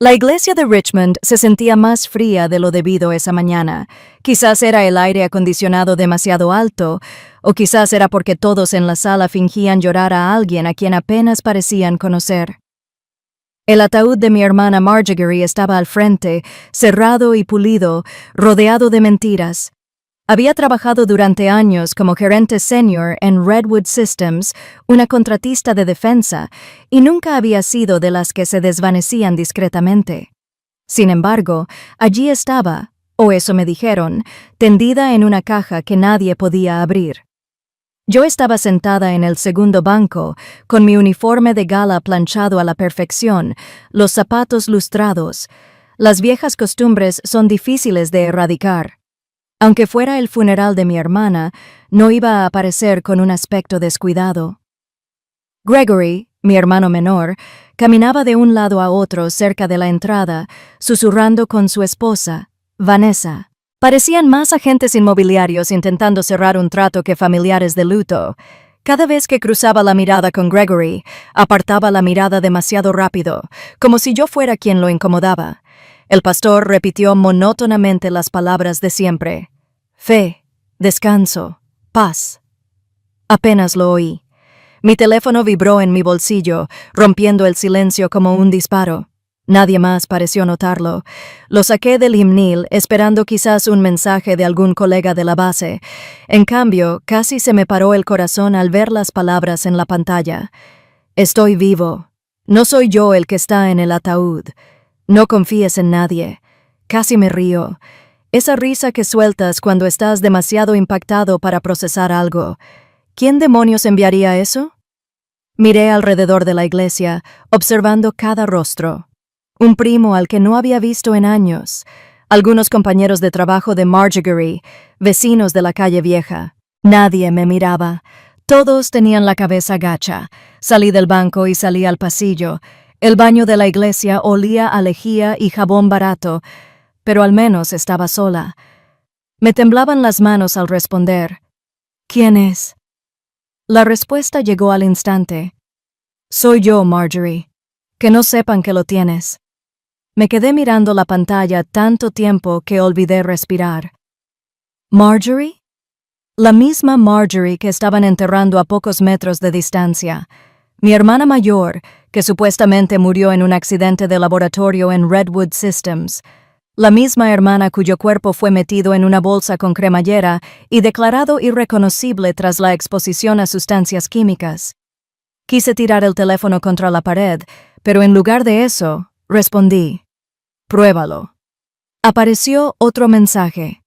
La iglesia de Richmond se sentía más fría de lo debido esa mañana. Quizás era el aire acondicionado demasiado alto, o quizás era porque todos en la sala fingían llorar a alguien a quien apenas parecían conocer. El ataúd de mi hermana Marjorie estaba al frente, cerrado y pulido, rodeado de mentiras. Había trabajado durante años como gerente senior en Redwood Systems, una contratista de defensa, y nunca había sido de las que se desvanecían discretamente. Sin embargo, allí estaba, o eso me dijeron, tendida en una caja que nadie podía abrir. Yo estaba sentada en el segundo banco, con mi uniforme de gala planchado a la perfección, los zapatos lustrados. Las viejas costumbres son difíciles de erradicar. Aunque fuera el funeral de mi hermana, no iba a aparecer con un aspecto descuidado. Gregory, mi hermano menor, caminaba de un lado a otro cerca de la entrada, susurrando con su esposa, Vanessa. Parecían más agentes inmobiliarios intentando cerrar un trato que familiares de luto. Cada vez que cruzaba la mirada con Gregory, apartaba la mirada demasiado rápido, como si yo fuera quien lo incomodaba. El pastor repitió monótonamente las palabras de siempre. Fe, descanso, paz. Apenas lo oí. Mi teléfono vibró en mi bolsillo, rompiendo el silencio como un disparo. Nadie más pareció notarlo. Lo saqué del himnil, esperando quizás un mensaje de algún colega de la base. En cambio, casi se me paró el corazón al ver las palabras en la pantalla. Estoy vivo. No soy yo el que está en el ataúd. No confíes en nadie. Casi me río. Esa risa que sueltas cuando estás demasiado impactado para procesar algo. ¿Quién demonios enviaría eso? Miré alrededor de la iglesia, observando cada rostro. Un primo al que no había visto en años. Algunos compañeros de trabajo de Marjorie, vecinos de la calle vieja. Nadie me miraba. Todos tenían la cabeza gacha. Salí del banco y salí al pasillo. El baño de la iglesia olía a lejía y jabón barato, pero al menos estaba sola. Me temblaban las manos al responder. ¿Quién es? La respuesta llegó al instante. Soy yo, Marjorie. Que no sepan que lo tienes. Me quedé mirando la pantalla tanto tiempo que olvidé respirar. ¿Marjorie? La misma Marjorie que estaban enterrando a pocos metros de distancia. Mi hermana mayor, que supuestamente murió en un accidente de laboratorio en Redwood Systems. La misma hermana cuyo cuerpo fue metido en una bolsa con cremallera y declarado irreconocible tras la exposición a sustancias químicas. Quise tirar el teléfono contra la pared, pero en lugar de eso, respondí. Pruébalo. Apareció otro mensaje.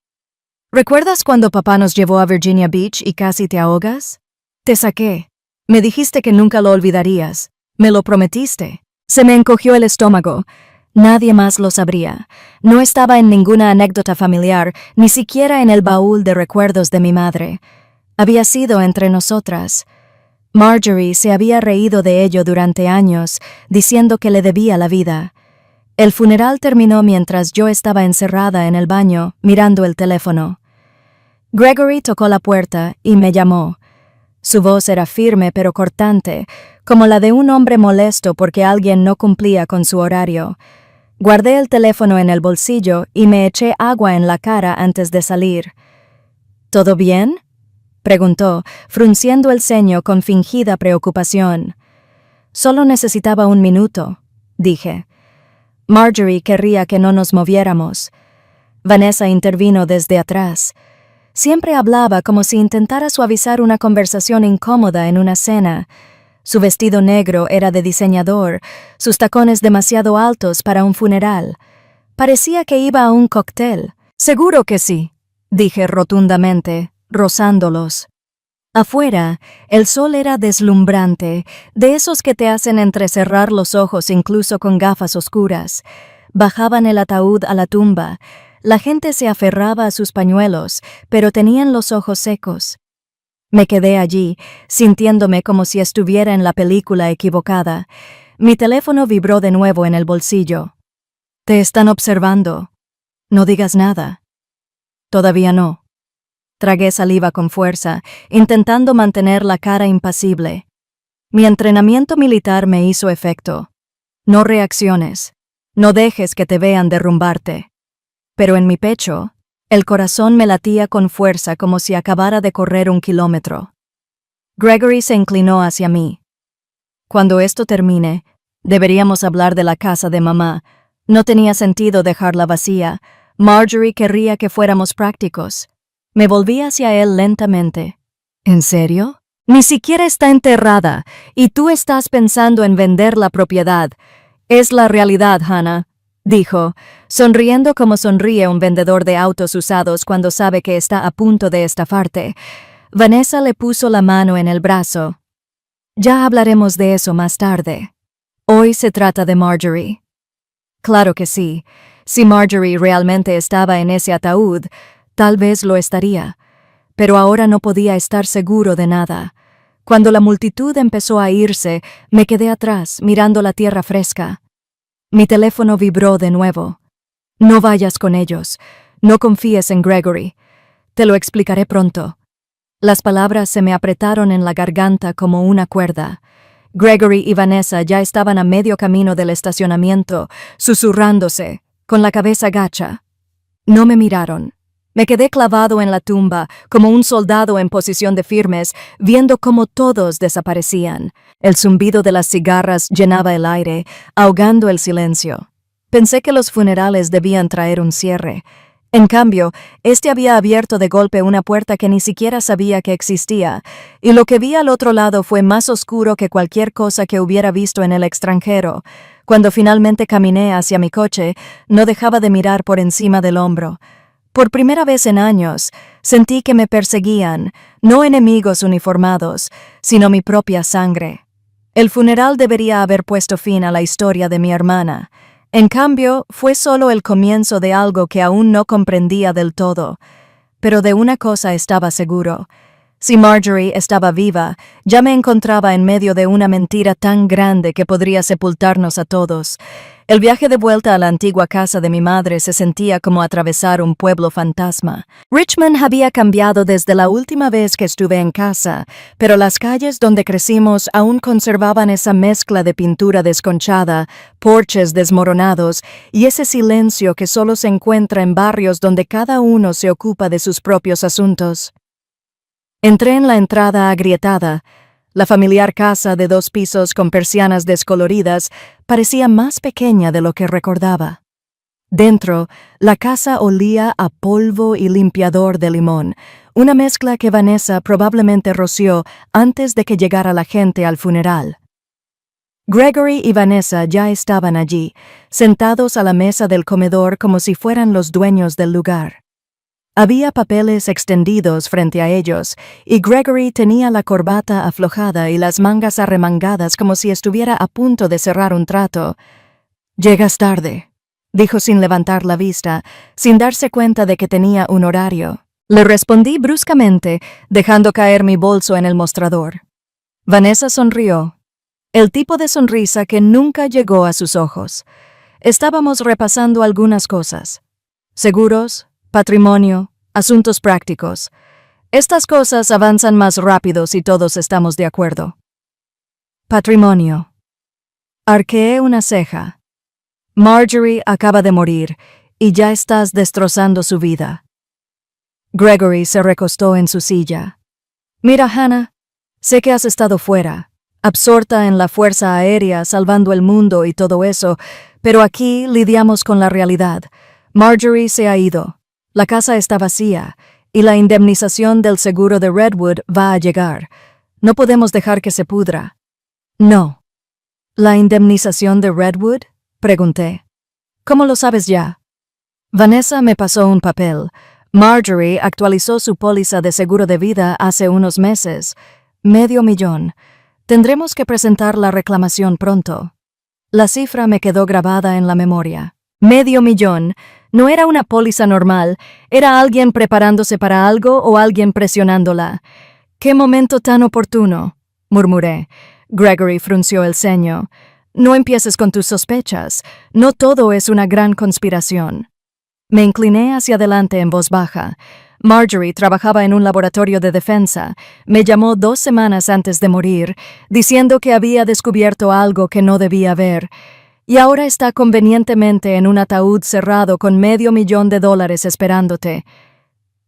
¿Recuerdas cuando papá nos llevó a Virginia Beach y casi te ahogas? Te saqué. Me dijiste que nunca lo olvidarías. Me lo prometiste. Se me encogió el estómago. Nadie más lo sabría. No estaba en ninguna anécdota familiar, ni siquiera en el baúl de recuerdos de mi madre. Había sido entre nosotras. Marjorie se había reído de ello durante años, diciendo que le debía la vida. El funeral terminó mientras yo estaba encerrada en el baño, mirando el teléfono. Gregory tocó la puerta y me llamó. Su voz era firme pero cortante, como la de un hombre molesto porque alguien no cumplía con su horario. Guardé el teléfono en el bolsillo y me eché agua en la cara antes de salir. ¿Todo bien?, preguntó, frunciendo el ceño con fingida preocupación. Solo necesitaba un minuto, dije. Marjorie querría que no nos moviéramos. Vanessa intervino desde atrás. Siempre hablaba como si intentara suavizar una conversación incómoda en una cena. Su vestido negro era de diseñador, sus tacones demasiado altos para un funeral. Parecía que iba a un cóctel. Seguro que sí, dije rotundamente, rozándolos. Afuera, el sol era deslumbrante, de esos que te hacen entrecerrar los ojos incluso con gafas oscuras. Bajaban el ataúd a la tumba. La gente se aferraba a sus pañuelos, pero tenían los ojos secos. Me quedé allí, sintiéndome como si estuviera en la película equivocada. Mi teléfono vibró de nuevo en el bolsillo. «Te están observando. No digas nada». «Todavía no». Tragué saliva con fuerza, intentando mantener la cara impasible. Mi entrenamiento militar me hizo efecto. No reacciones. No dejes que te vean derrumbarte. Pero en mi pecho, el corazón me latía con fuerza como si acabara de correr 1 kilómetro. Gregory se inclinó hacia mí. Cuando esto termine, deberíamos hablar de la casa de mamá. No tenía sentido dejarla vacía. Marjorie querría que fuéramos prácticos. Me volví hacia él lentamente. ¿En serio? Ni siquiera está enterrada, y tú estás pensando en vender la propiedad. Es la realidad, Hannah, dijo, sonriendo como sonríe un vendedor de autos usados cuando sabe que está a punto de estafarte. Vanessa le puso la mano en el brazo. Ya hablaremos de eso más tarde. Hoy se trata de Marjorie. Claro que sí. Si Marjorie realmente estaba en ese ataúd, tal vez lo estaría. Pero ahora no podía estar seguro de nada. Cuando la multitud empezó a irse, me quedé atrás, mirando la tierra fresca. Mi teléfono vibró de nuevo. No vayas con ellos. No confíes en Gregory. Te lo explicaré pronto. Las palabras se me apretaron en la garganta como una cuerda. Gregory y Vanessa ya estaban a medio camino del estacionamiento, susurrándose, con la cabeza gacha. No me miraron. Me quedé clavado en la tumba, como un soldado en posición de firmes, viendo cómo todos desaparecían. El zumbido de las cigarras llenaba el aire, ahogando el silencio. Pensé que los funerales debían traer un cierre. En cambio, este había abierto de golpe una puerta que ni siquiera sabía que existía, y lo que vi al otro lado fue más oscuro que cualquier cosa que hubiera visto en el extranjero. Cuando finalmente caminé hacia mi coche, no dejaba de mirar por encima del hombro. Por primera vez en años, sentí que me perseguían, no enemigos uniformados, sino mi propia sangre. El funeral debería haber puesto fin a la historia de mi hermana. En cambio, fue solo el comienzo de algo que aún no comprendía del todo. Pero de una cosa estaba seguro. Si Marjorie estaba viva, ya me encontraba en medio de una mentira tan grande que podría sepultarnos a todos. El viaje de vuelta a la antigua casa de mi madre se sentía como atravesar un pueblo fantasma. Richmond había cambiado desde la última vez que estuve en casa, pero las calles donde crecimos aún conservaban esa mezcla de pintura desconchada, porches desmoronados y ese silencio que solo se encuentra en barrios donde cada uno se ocupa de sus propios asuntos. Entré en la entrada agrietada. La familiar casa de 2 pisos con persianas descoloridas parecía más pequeña de lo que recordaba. Dentro, la casa olía a polvo y limpiador de limón, una mezcla que Vanessa probablemente roció antes de que llegara la gente al funeral. Gregory y Vanessa ya estaban allí, sentados a la mesa del comedor como si fueran los dueños del lugar. Había papeles extendidos frente a ellos, y Gregory tenía la corbata aflojada y las mangas arremangadas como si estuviera a punto de cerrar un trato. «Llegas tarde», dijo sin levantar la vista, sin darse cuenta de que tenía un horario. Le respondí bruscamente, dejando caer mi bolso en el mostrador. Vanessa sonrió. El tipo de sonrisa que nunca llegó a sus ojos. Estábamos repasando algunas cosas. Seguros, patrimonio, asuntos prácticos. Estas cosas avanzan más rápido si todos estamos de acuerdo. Patrimonio. Arqueé una ceja. Marjorie acaba de morir y ya estás destrozando su vida. Gregory se recostó en su silla. Mira, Hannah, sé que has estado fuera, absorta en la fuerza aérea, salvando el mundo y todo eso, pero aquí lidiamos con la realidad. Marjorie se ha ido. La casa está vacía, y la indemnización del seguro de Redwood va a llegar. No podemos dejar que se pudra. No. ¿La indemnización de Redwood?, pregunté. ¿Cómo lo sabes ya? Vanessa me pasó un papel. Marjorie actualizó su póliza de seguro de vida hace unos meses. $500,000. Tendremos que presentar la reclamación pronto. La cifra me quedó grabada en la memoria. $500,000. No era una póliza normal, era alguien preparándose para algo o alguien presionándola. «¡Qué momento tan oportuno!», murmuré. Gregory frunció el ceño. «No empieces con tus sospechas. No todo es una gran conspiración». Me incliné hacia adelante en voz baja. Marjorie trabajaba en un laboratorio de defensa. Me llamó 2 semanas antes de morir, diciendo que había descubierto algo que no debía ver. Y ahora está convenientemente en un ataúd cerrado con $500,000 esperándote.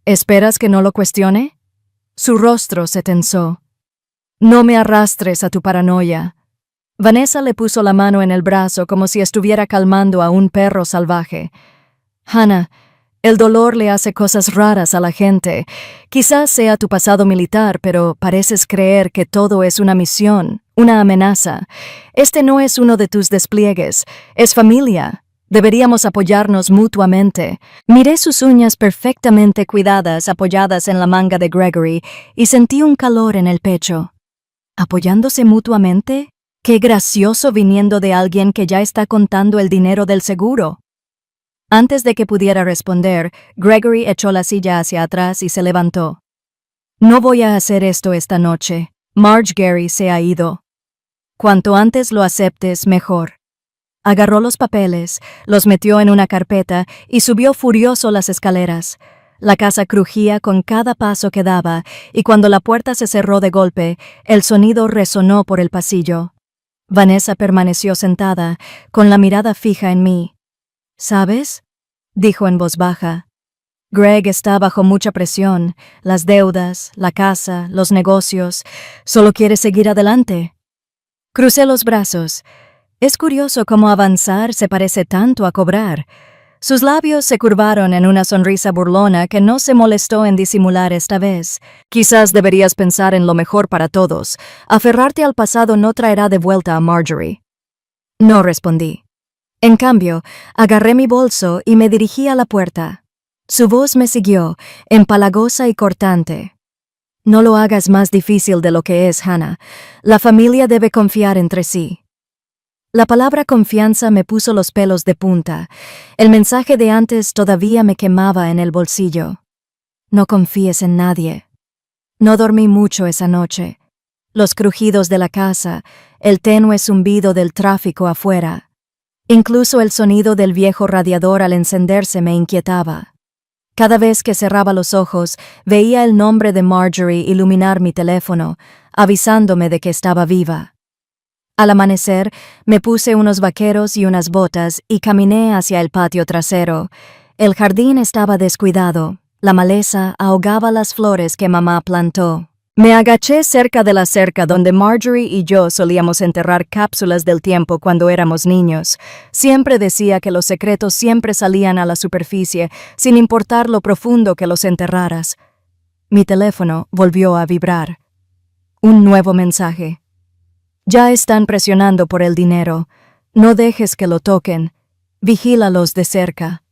¿Esperas que no lo cuestione? Su rostro se tensó. No me arrastres a tu paranoia. Vanessa le puso la mano en el brazo como si estuviera calmando a un perro salvaje. Hannah, el dolor le hace cosas raras a la gente. Quizás sea tu pasado militar, pero pareces creer que todo es una misión, una amenaza. Este no es uno de tus despliegues, es familia. Deberíamos apoyarnos mutuamente. Miré sus uñas perfectamente cuidadas apoyadas en la manga de Gregory y sentí un calor en el pecho. ¿Apoyándose mutuamente? ¡Qué gracioso viniendo de alguien que ya está contando el dinero del seguro! Antes de que pudiera responder, Gregory echó la silla hacia atrás y se levantó. No voy a hacer esto esta noche. Marjorie se ha ido. Cuanto antes lo aceptes, mejor. Agarró los papeles, los metió en una carpeta y subió furioso las escaleras. La casa crujía con cada paso que daba, y cuando la puerta se cerró de golpe, el sonido resonó por el pasillo. Vanessa permaneció sentada, con la mirada fija en mí. ¿Sabes?, dijo en voz baja. Greg está bajo mucha presión, las deudas, la casa, los negocios. Solo quiere seguir adelante. Crucé los brazos. Es curioso cómo avanzar se parece tanto a cobrar. Sus labios se curvaron en una sonrisa burlona que no se molestó en disimular esta vez. Quizás deberías pensar en lo mejor para todos. Aferrarte al pasado no traerá de vuelta a Marjorie. No respondí. En cambio, agarré mi bolso y me dirigí a la puerta. Su voz me siguió, empalagosa y cortante. No lo hagas más difícil de lo que es, Hannah. La familia debe confiar entre sí. La palabra confianza me puso los pelos de punta. El mensaje de antes todavía me quemaba en el bolsillo. No confíes en nadie. No dormí mucho esa noche. Los crujidos de la casa, el tenue zumbido del tráfico afuera. Incluso el sonido del viejo radiador al encenderse me inquietaba. Cada vez que cerraba los ojos, veía el nombre de Marjorie iluminar mi teléfono, avisándome de que estaba viva. Al amanecer, me puse unos vaqueros y unas botas y caminé hacia el patio trasero. El jardín estaba descuidado. La maleza ahogaba las flores que mamá plantó. Me agaché cerca de la cerca donde Marjorie y yo solíamos enterrar cápsulas del tiempo cuando éramos niños. Siempre decía que los secretos siempre salían a la superficie, sin importar lo profundo que los enterraras. Mi teléfono volvió a vibrar. Un nuevo mensaje. Ya están presionando por el dinero. No dejes que lo toquen. Vigílalos de cerca.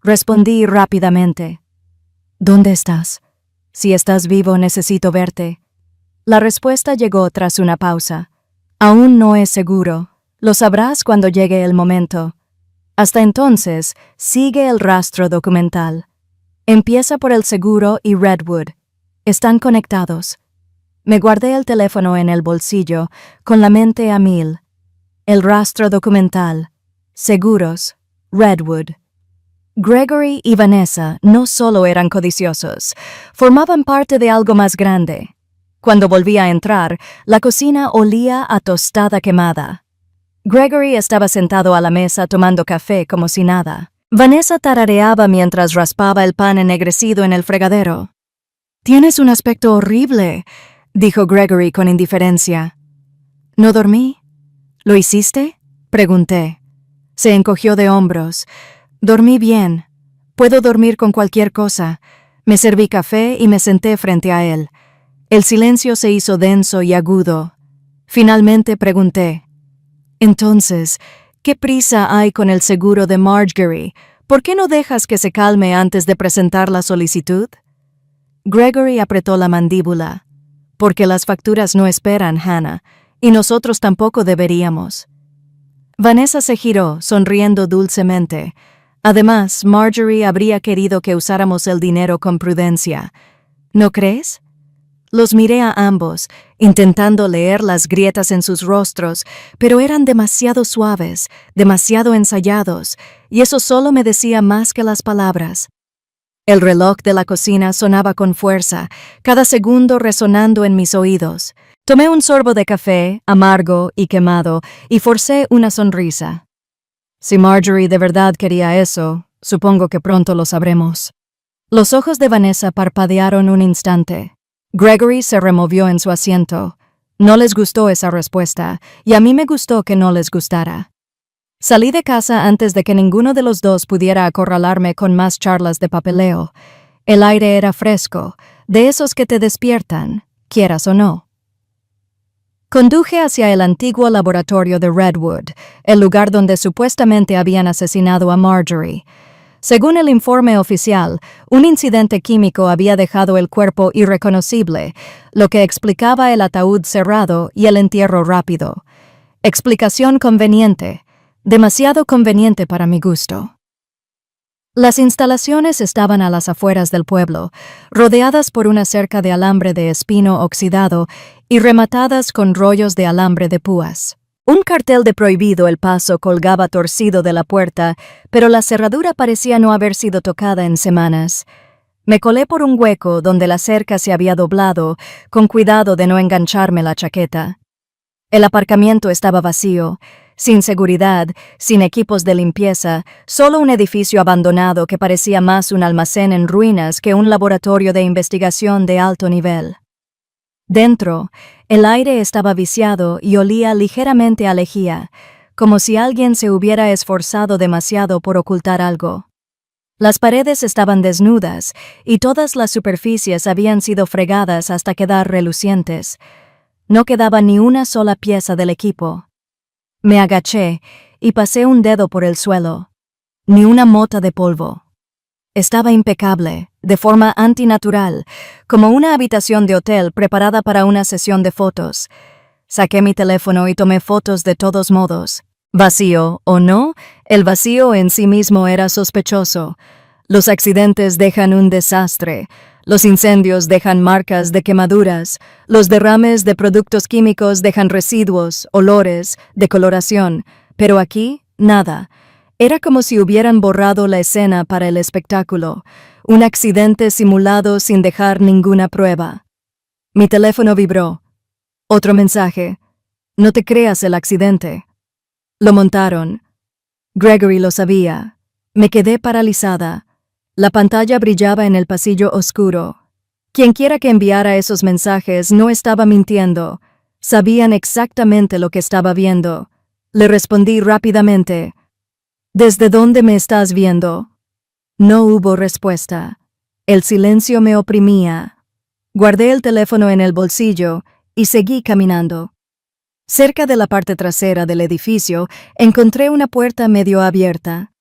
Respondí rápidamente. ¿Dónde estás? Si estás vivo, necesito verte. La respuesta llegó tras una pausa. Aún no es seguro. Lo sabrás cuando llegue el momento. Hasta entonces, sigue el rastro documental. Empieza por el seguro y Redwood. Están conectados. Me guardé el teléfono en el bolsillo, con la mente a mil. El rastro documental. Seguros. Redwood. Gregory y Vanessa no solo eran codiciosos, formaban parte de algo más grande. Cuando volví a entrar, la cocina olía a tostada quemada. Gregory estaba sentado a la mesa tomando café como si nada. Vanessa tarareaba mientras raspaba el pan ennegrecido en el fregadero. «Tienes un aspecto horrible», dijo Gregory con indiferencia. «¿No dormí?» «¿Lo hiciste?» pregunté. Se encogió de hombros. «Dormí bien. Puedo dormir con cualquier cosa». Me serví café y me senté frente a él. El silencio se hizo denso y agudo. Finalmente pregunté. «Entonces, ¿qué prisa hay con el seguro de Marjorie? ¿Por qué no dejas que se calme antes de presentar la solicitud?» Gregory apretó la mandíbula. «Porque las facturas no esperan, Hannah, y nosotros tampoco deberíamos». Vanessa se giró, sonriendo dulcemente. Además, Marjorie habría querido que usáramos el dinero con prudencia. ¿No crees? Los miré a ambos, intentando leer las grietas en sus rostros, pero eran demasiado suaves, demasiado ensayados, y eso solo me decía más que las palabras. El reloj de la cocina sonaba con fuerza, cada segundo resonando en mis oídos. Tomé un sorbo de café, amargo y quemado, y forcé una sonrisa. Si Marjorie de verdad quería eso, supongo que pronto lo sabremos. Los ojos de Vanessa parpadearon un instante. Gregory se removió en su asiento. No les gustó esa respuesta, y a mí me gustó que no les gustara. Salí de casa antes de que ninguno de los dos pudiera acorralarme con más charlas de papeleo. El aire era fresco, de esos que te despiertan, quieras o no. Conduje hacia el antiguo laboratorio de Redwood, el lugar donde supuestamente habían asesinado a Marjorie. Según el informe oficial, un incidente químico había dejado el cuerpo irreconocible, lo que explicaba el ataúd cerrado y el entierro rápido. Explicación conveniente, demasiado conveniente para mi gusto. Las instalaciones estaban a las afueras del pueblo, rodeadas por una cerca de alambre de espino oxidado y rematadas con rollos de alambre de púas. Un cartel de prohibido el paso colgaba torcido de la puerta, pero la cerradura parecía no haber sido tocada en semanas. Me colé por un hueco donde la cerca se había doblado, con cuidado de no engancharme la chaqueta. El aparcamiento estaba vacío, sin seguridad, sin equipos de limpieza, solo un edificio abandonado que parecía más un almacén en ruinas que un laboratorio de investigación de alto nivel. Dentro, el aire estaba viciado y olía ligeramente a lejía, como si alguien se hubiera esforzado demasiado por ocultar algo. Las paredes estaban desnudas y todas las superficies habían sido fregadas hasta quedar relucientes. No quedaba ni una sola pieza del equipo. Me agaché y pasé un dedo por el suelo. Ni una mota de polvo. Estaba impecable, de forma antinatural, como una habitación de hotel preparada para una sesión de fotos. Saqué mi teléfono y tomé fotos de todos modos. Vacío o no, el vacío en sí mismo era sospechoso. Los accidentes dejan un desastre. Los incendios dejan marcas de quemaduras. Los derrames de productos químicos dejan residuos, olores, decoloración. Pero aquí, nada. Era como si hubieran borrado la escena para el espectáculo, un accidente simulado sin dejar ninguna prueba. Mi teléfono vibró. Otro mensaje. No te creas el accidente. Lo montaron. Gregory lo sabía. Me quedé paralizada. La pantalla brillaba en el pasillo oscuro. Quienquiera que enviara esos mensajes no estaba mintiendo. Sabían exactamente lo que estaba viendo. Le respondí rápidamente. ¿Desde dónde me estás viendo? No hubo respuesta. El silencio me oprimía. Guardé el teléfono en el bolsillo y seguí caminando. Cerca de la parte trasera del edificio encontré una puerta medio abierta.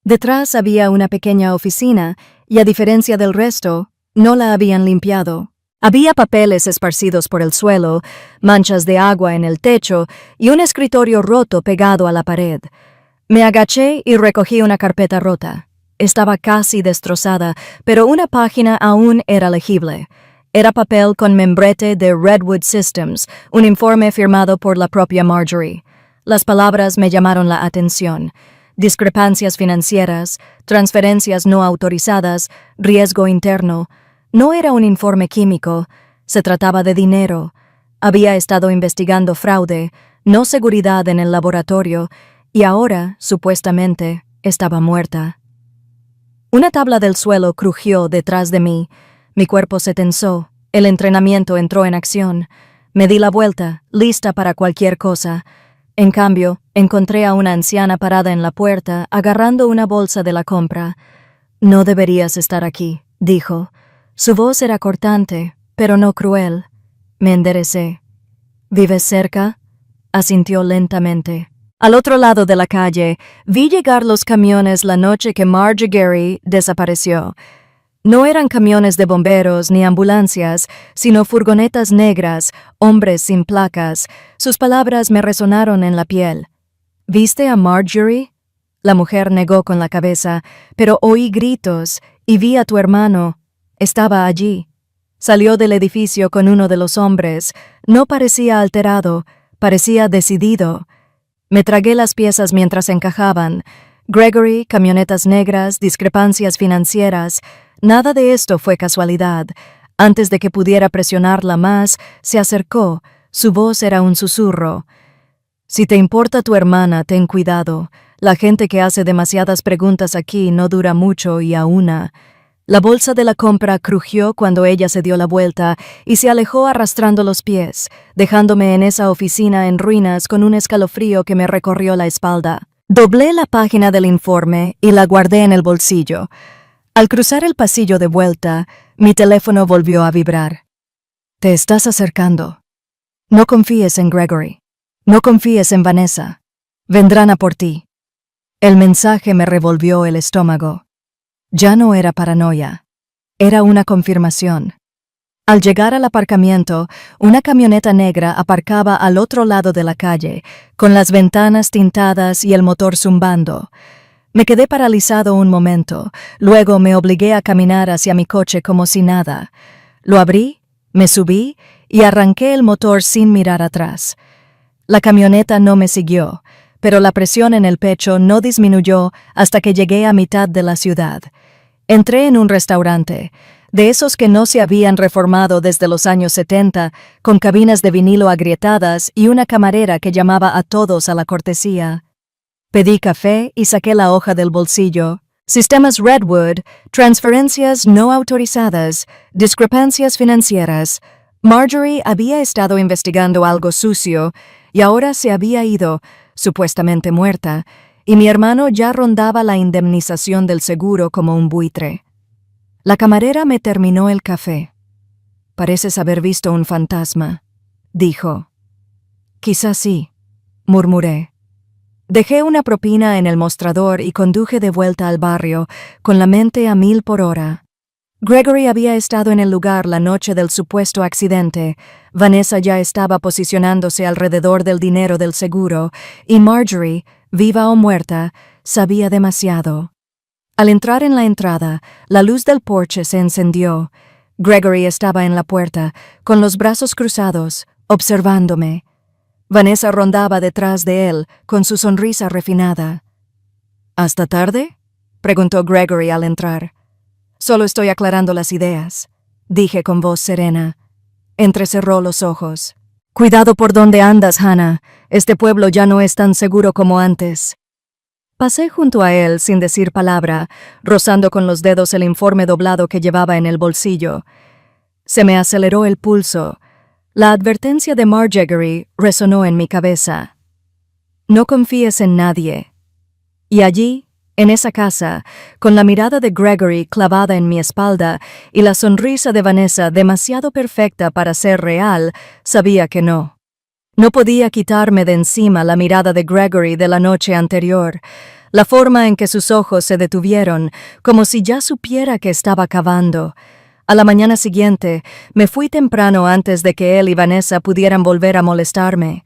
Detrás había una pequeña oficina y, a diferencia del resto, no la habían limpiado. Había papeles esparcidos por el suelo, manchas de agua en el techo y un escritorio roto pegado a la pared. Me agaché y recogí una carpeta rota. Estaba casi destrozada, pero una página aún era legible. Era papel con membrete de Redwood Systems, un informe firmado por la propia Marjorie. Las palabras me llamaron la atención. Discrepancias financieras, transferencias no autorizadas, riesgo interno. No era un informe químico. Se trataba de dinero. Había estado investigando fraude, no seguridad en el laboratorio, y ahora, supuestamente, estaba muerta. Una tabla del suelo crujió detrás de mí. Mi cuerpo se tensó. El entrenamiento entró en acción. Me di la vuelta, lista para cualquier cosa. En cambio, encontré a una anciana parada en la puerta, agarrando una bolsa de la compra. «No deberías estar aquí», dijo. Su voz era cortante, pero no cruel. Me enderecé. «¿Vives cerca?», asintió lentamente. Al otro lado de la calle, vi llegar los camiones la noche que Marjorie desapareció. No eran camiones de bomberos ni ambulancias, sino furgonetas negras, hombres sin placas. Sus palabras me resonaron en la piel. «¿Viste a Marjorie?». La mujer negó con la cabeza, pero oí gritos y vi a tu hermano. Estaba allí. Salió del edificio con uno de los hombres. No parecía alterado, parecía decidido. Me tragué las piezas mientras encajaban. Gregory, camionetas negras, discrepancias financieras. Nada de esto fue casualidad. Antes de que pudiera presionarla más, se acercó. Su voz era un susurro. «Si te importa tu hermana, ten cuidado. La gente que hace demasiadas preguntas aquí no dura mucho y a una. La bolsa de la compra crujió cuando ella se dio la vuelta y se alejó arrastrando los pies, dejándome en esa oficina en ruinas con un escalofrío que me recorrió la espalda. Doblé la página del informe y la guardé en el bolsillo. Al cruzar el pasillo de vuelta, mi teléfono volvió a vibrar. Te estás acercando. No confíes en Gregory. No confíes en Vanessa. Vendrán a por ti. El mensaje me revolvió el estómago. Ya no era paranoia. Era una confirmación. Al llegar al aparcamiento, una camioneta negra aparcaba al otro lado de la calle, con las ventanas tintadas y el motor zumbando. Me quedé paralizado un momento, luego me obligué a caminar hacia mi coche como si nada. Lo abrí, me subí y arranqué el motor sin mirar atrás. La camioneta no me siguió, pero la presión en el pecho no disminuyó hasta que llegué a mitad de la ciudad. Entré en un restaurante, de esos que no se habían reformado desde los años 70, con cabinas de vinilo agrietadas y una camarera que llamaba a todos a la cortesía. Pedí café y saqué la hoja del bolsillo. Sistemas Redwood, transferencias no autorizadas, discrepancias financieras. Marjorie había estado investigando algo sucio y ahora se había ido, supuestamente muerta, y mi hermano ya rondaba la indemnización del seguro como un buitre. La camarera me terminó el café. Pareces haber visto un fantasma, dijo. Quizás sí, murmuré. Dejé una propina en el mostrador y conduje de vuelta al barrio, con la mente a 1000 por hora. Gregory había estado en el lugar la noche del supuesto accidente, Vanessa ya estaba posicionándose alrededor del dinero del seguro, y Marjorie, viva o muerta, sabía demasiado. Al entrar en la entrada, la luz del porche se encendió. Gregory estaba en la puerta, con los brazos cruzados, observándome. Vanessa rondaba detrás de él, con su sonrisa refinada. ¿Hasta tarde?, preguntó Gregory al entrar. Solo estoy aclarando las ideas, dije con voz serena. Entrecerró los ojos. Cuidado por dónde andas, Hannah. Este pueblo ya no es tan seguro como antes. Pasé junto a él sin decir palabra, rozando con los dedos el informe doblado que llevaba en el bolsillo. Se me aceleró el pulso. La advertencia de Marjorie resonó en mi cabeza. No confíes en nadie. Y allí, en esa casa, con la mirada de Gregory clavada en mi espalda y la sonrisa de Vanessa demasiado perfecta para ser real, sabía que no. No podía quitarme de encima la mirada de Gregory de la noche anterior, la forma en que sus ojos se detuvieron, como si ya supiera que estaba acabando. A la mañana siguiente, me fui temprano antes de que él y Vanessa pudieran volver a molestarme.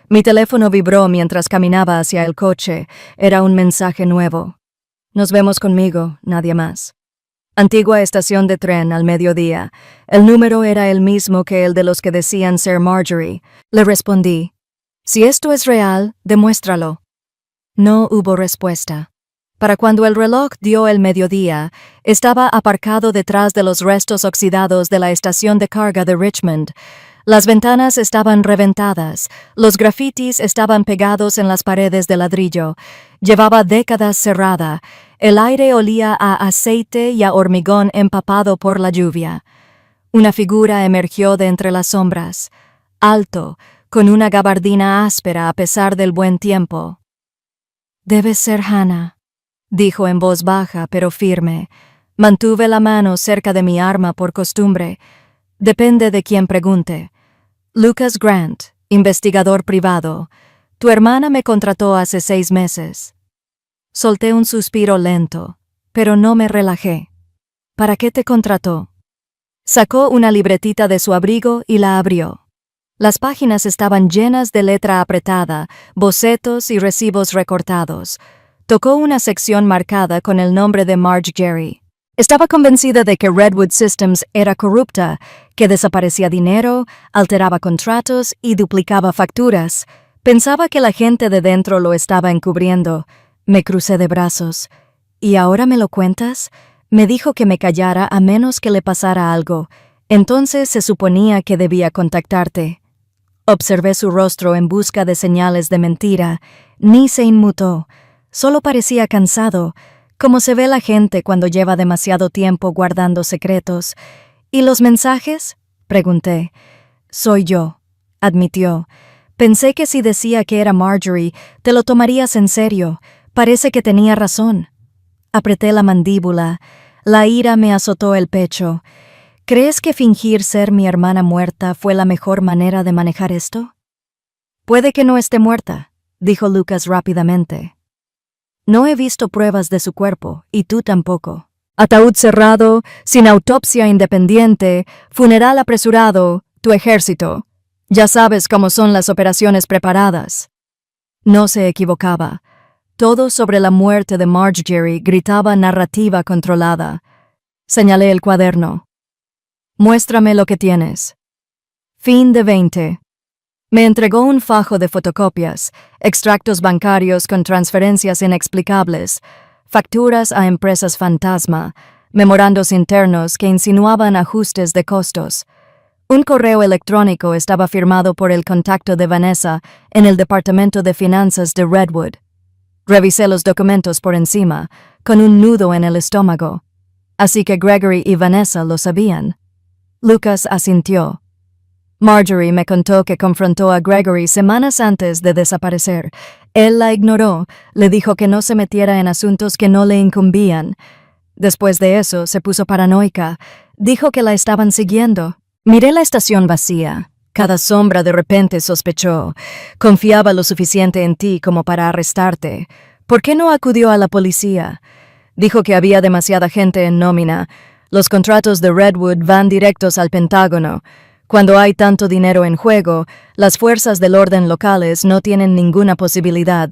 Mi teléfono vibró mientras caminaba hacia el coche. Era un mensaje nuevo. Nos vemos conmigo, nadie más. Antigua estación de tren al mediodía. El número era el mismo que el de los que decían ser Marjorie. Le respondí. Si esto es real, demuéstralo. No hubo respuesta. Para cuando el reloj dio el mediodía, estaba aparcado detrás de los restos oxidados de la estación de carga de Richmond. Las ventanas estaban reventadas, los grafitis estaban pegados en las paredes de ladrillo. Llevaba décadas cerrada. El aire olía a aceite y a hormigón empapado por la lluvia. Una figura emergió de entre las sombras, alto, con una gabardina áspera a pesar del buen tiempo. «Debe ser Hannah», dijo en voz baja pero firme. Mantuve la mano cerca de mi arma por costumbre. Depende de quien pregunte. Lucas Grant, investigador privado. Tu hermana me contrató hace 6 meses. Solté un suspiro lento, pero no me relajé. ¿Para qué te contrató? Sacó una libretita de su abrigo y la abrió. Las páginas estaban llenas de letra apretada, bocetos y recibos recortados. Tocó una sección marcada con el nombre de Marjorie. Estaba convencida de que Redwood Systems era corrupta, que desaparecía dinero, alteraba contratos y duplicaba facturas. Pensaba que la gente de dentro lo estaba encubriendo. Me crucé de brazos. ¿Y ahora me lo cuentas? Me dijo que me callara a menos que le pasara algo. Entonces se suponía que debía contactarte. Observé su rostro en busca de señales de mentira. Ni se inmutó. Solo parecía cansado, como se ve la gente cuando lleva demasiado tiempo guardando secretos. ¿Y los mensajes? Pregunté. Soy yo, admitió. Pensé que si decía que era Marjorie, te lo tomarías en serio. Parece que tenía razón. Apreté la mandíbula. La ira me azotó el pecho. ¿Crees que fingir ser mi hermana muerta fue la mejor manera de manejar esto? Puede que no esté muerta, dijo Lucas rápidamente. No he visto pruebas de su cuerpo, y tú tampoco. Ataúd cerrado, sin autopsia independiente, funeral apresurado, tu ejército. Ya sabes cómo son las operaciones preparadas. No se equivocaba. Todo sobre la muerte de Marjorie gritaba narrativa controlada. Señalé el cuaderno. Muéstrame lo que tienes. Fin de 20. Me entregó un fajo de fotocopias, extractos bancarios con transferencias inexplicables, facturas a empresas fantasma, memorandos internos que insinuaban ajustes de costos. Un correo electrónico estaba firmado por el contacto de Vanessa en el Departamento de Finanzas de Redwood. Revisé los documentos por encima, con un nudo en el estómago. Así que Gregory y Vanessa lo sabían. Lucas asintió. Marjorie me contó que confrontó a Gregory semanas antes de desaparecer. Él la ignoró, le dijo que no se metiera en asuntos que no le incumbían. Después de eso, se puso paranoica. Dijo que la estaban siguiendo. Miré la estación vacía. Cada sombra de repente sospechó. Confiaba lo suficiente en ti como para arrestarte. ¿Por qué no acudió a la policía? Dijo que había demasiada gente en nómina. Los contratos de Redwood van directos al Pentágono. Cuando hay tanto dinero en juego, las fuerzas del orden locales no tienen ninguna posibilidad.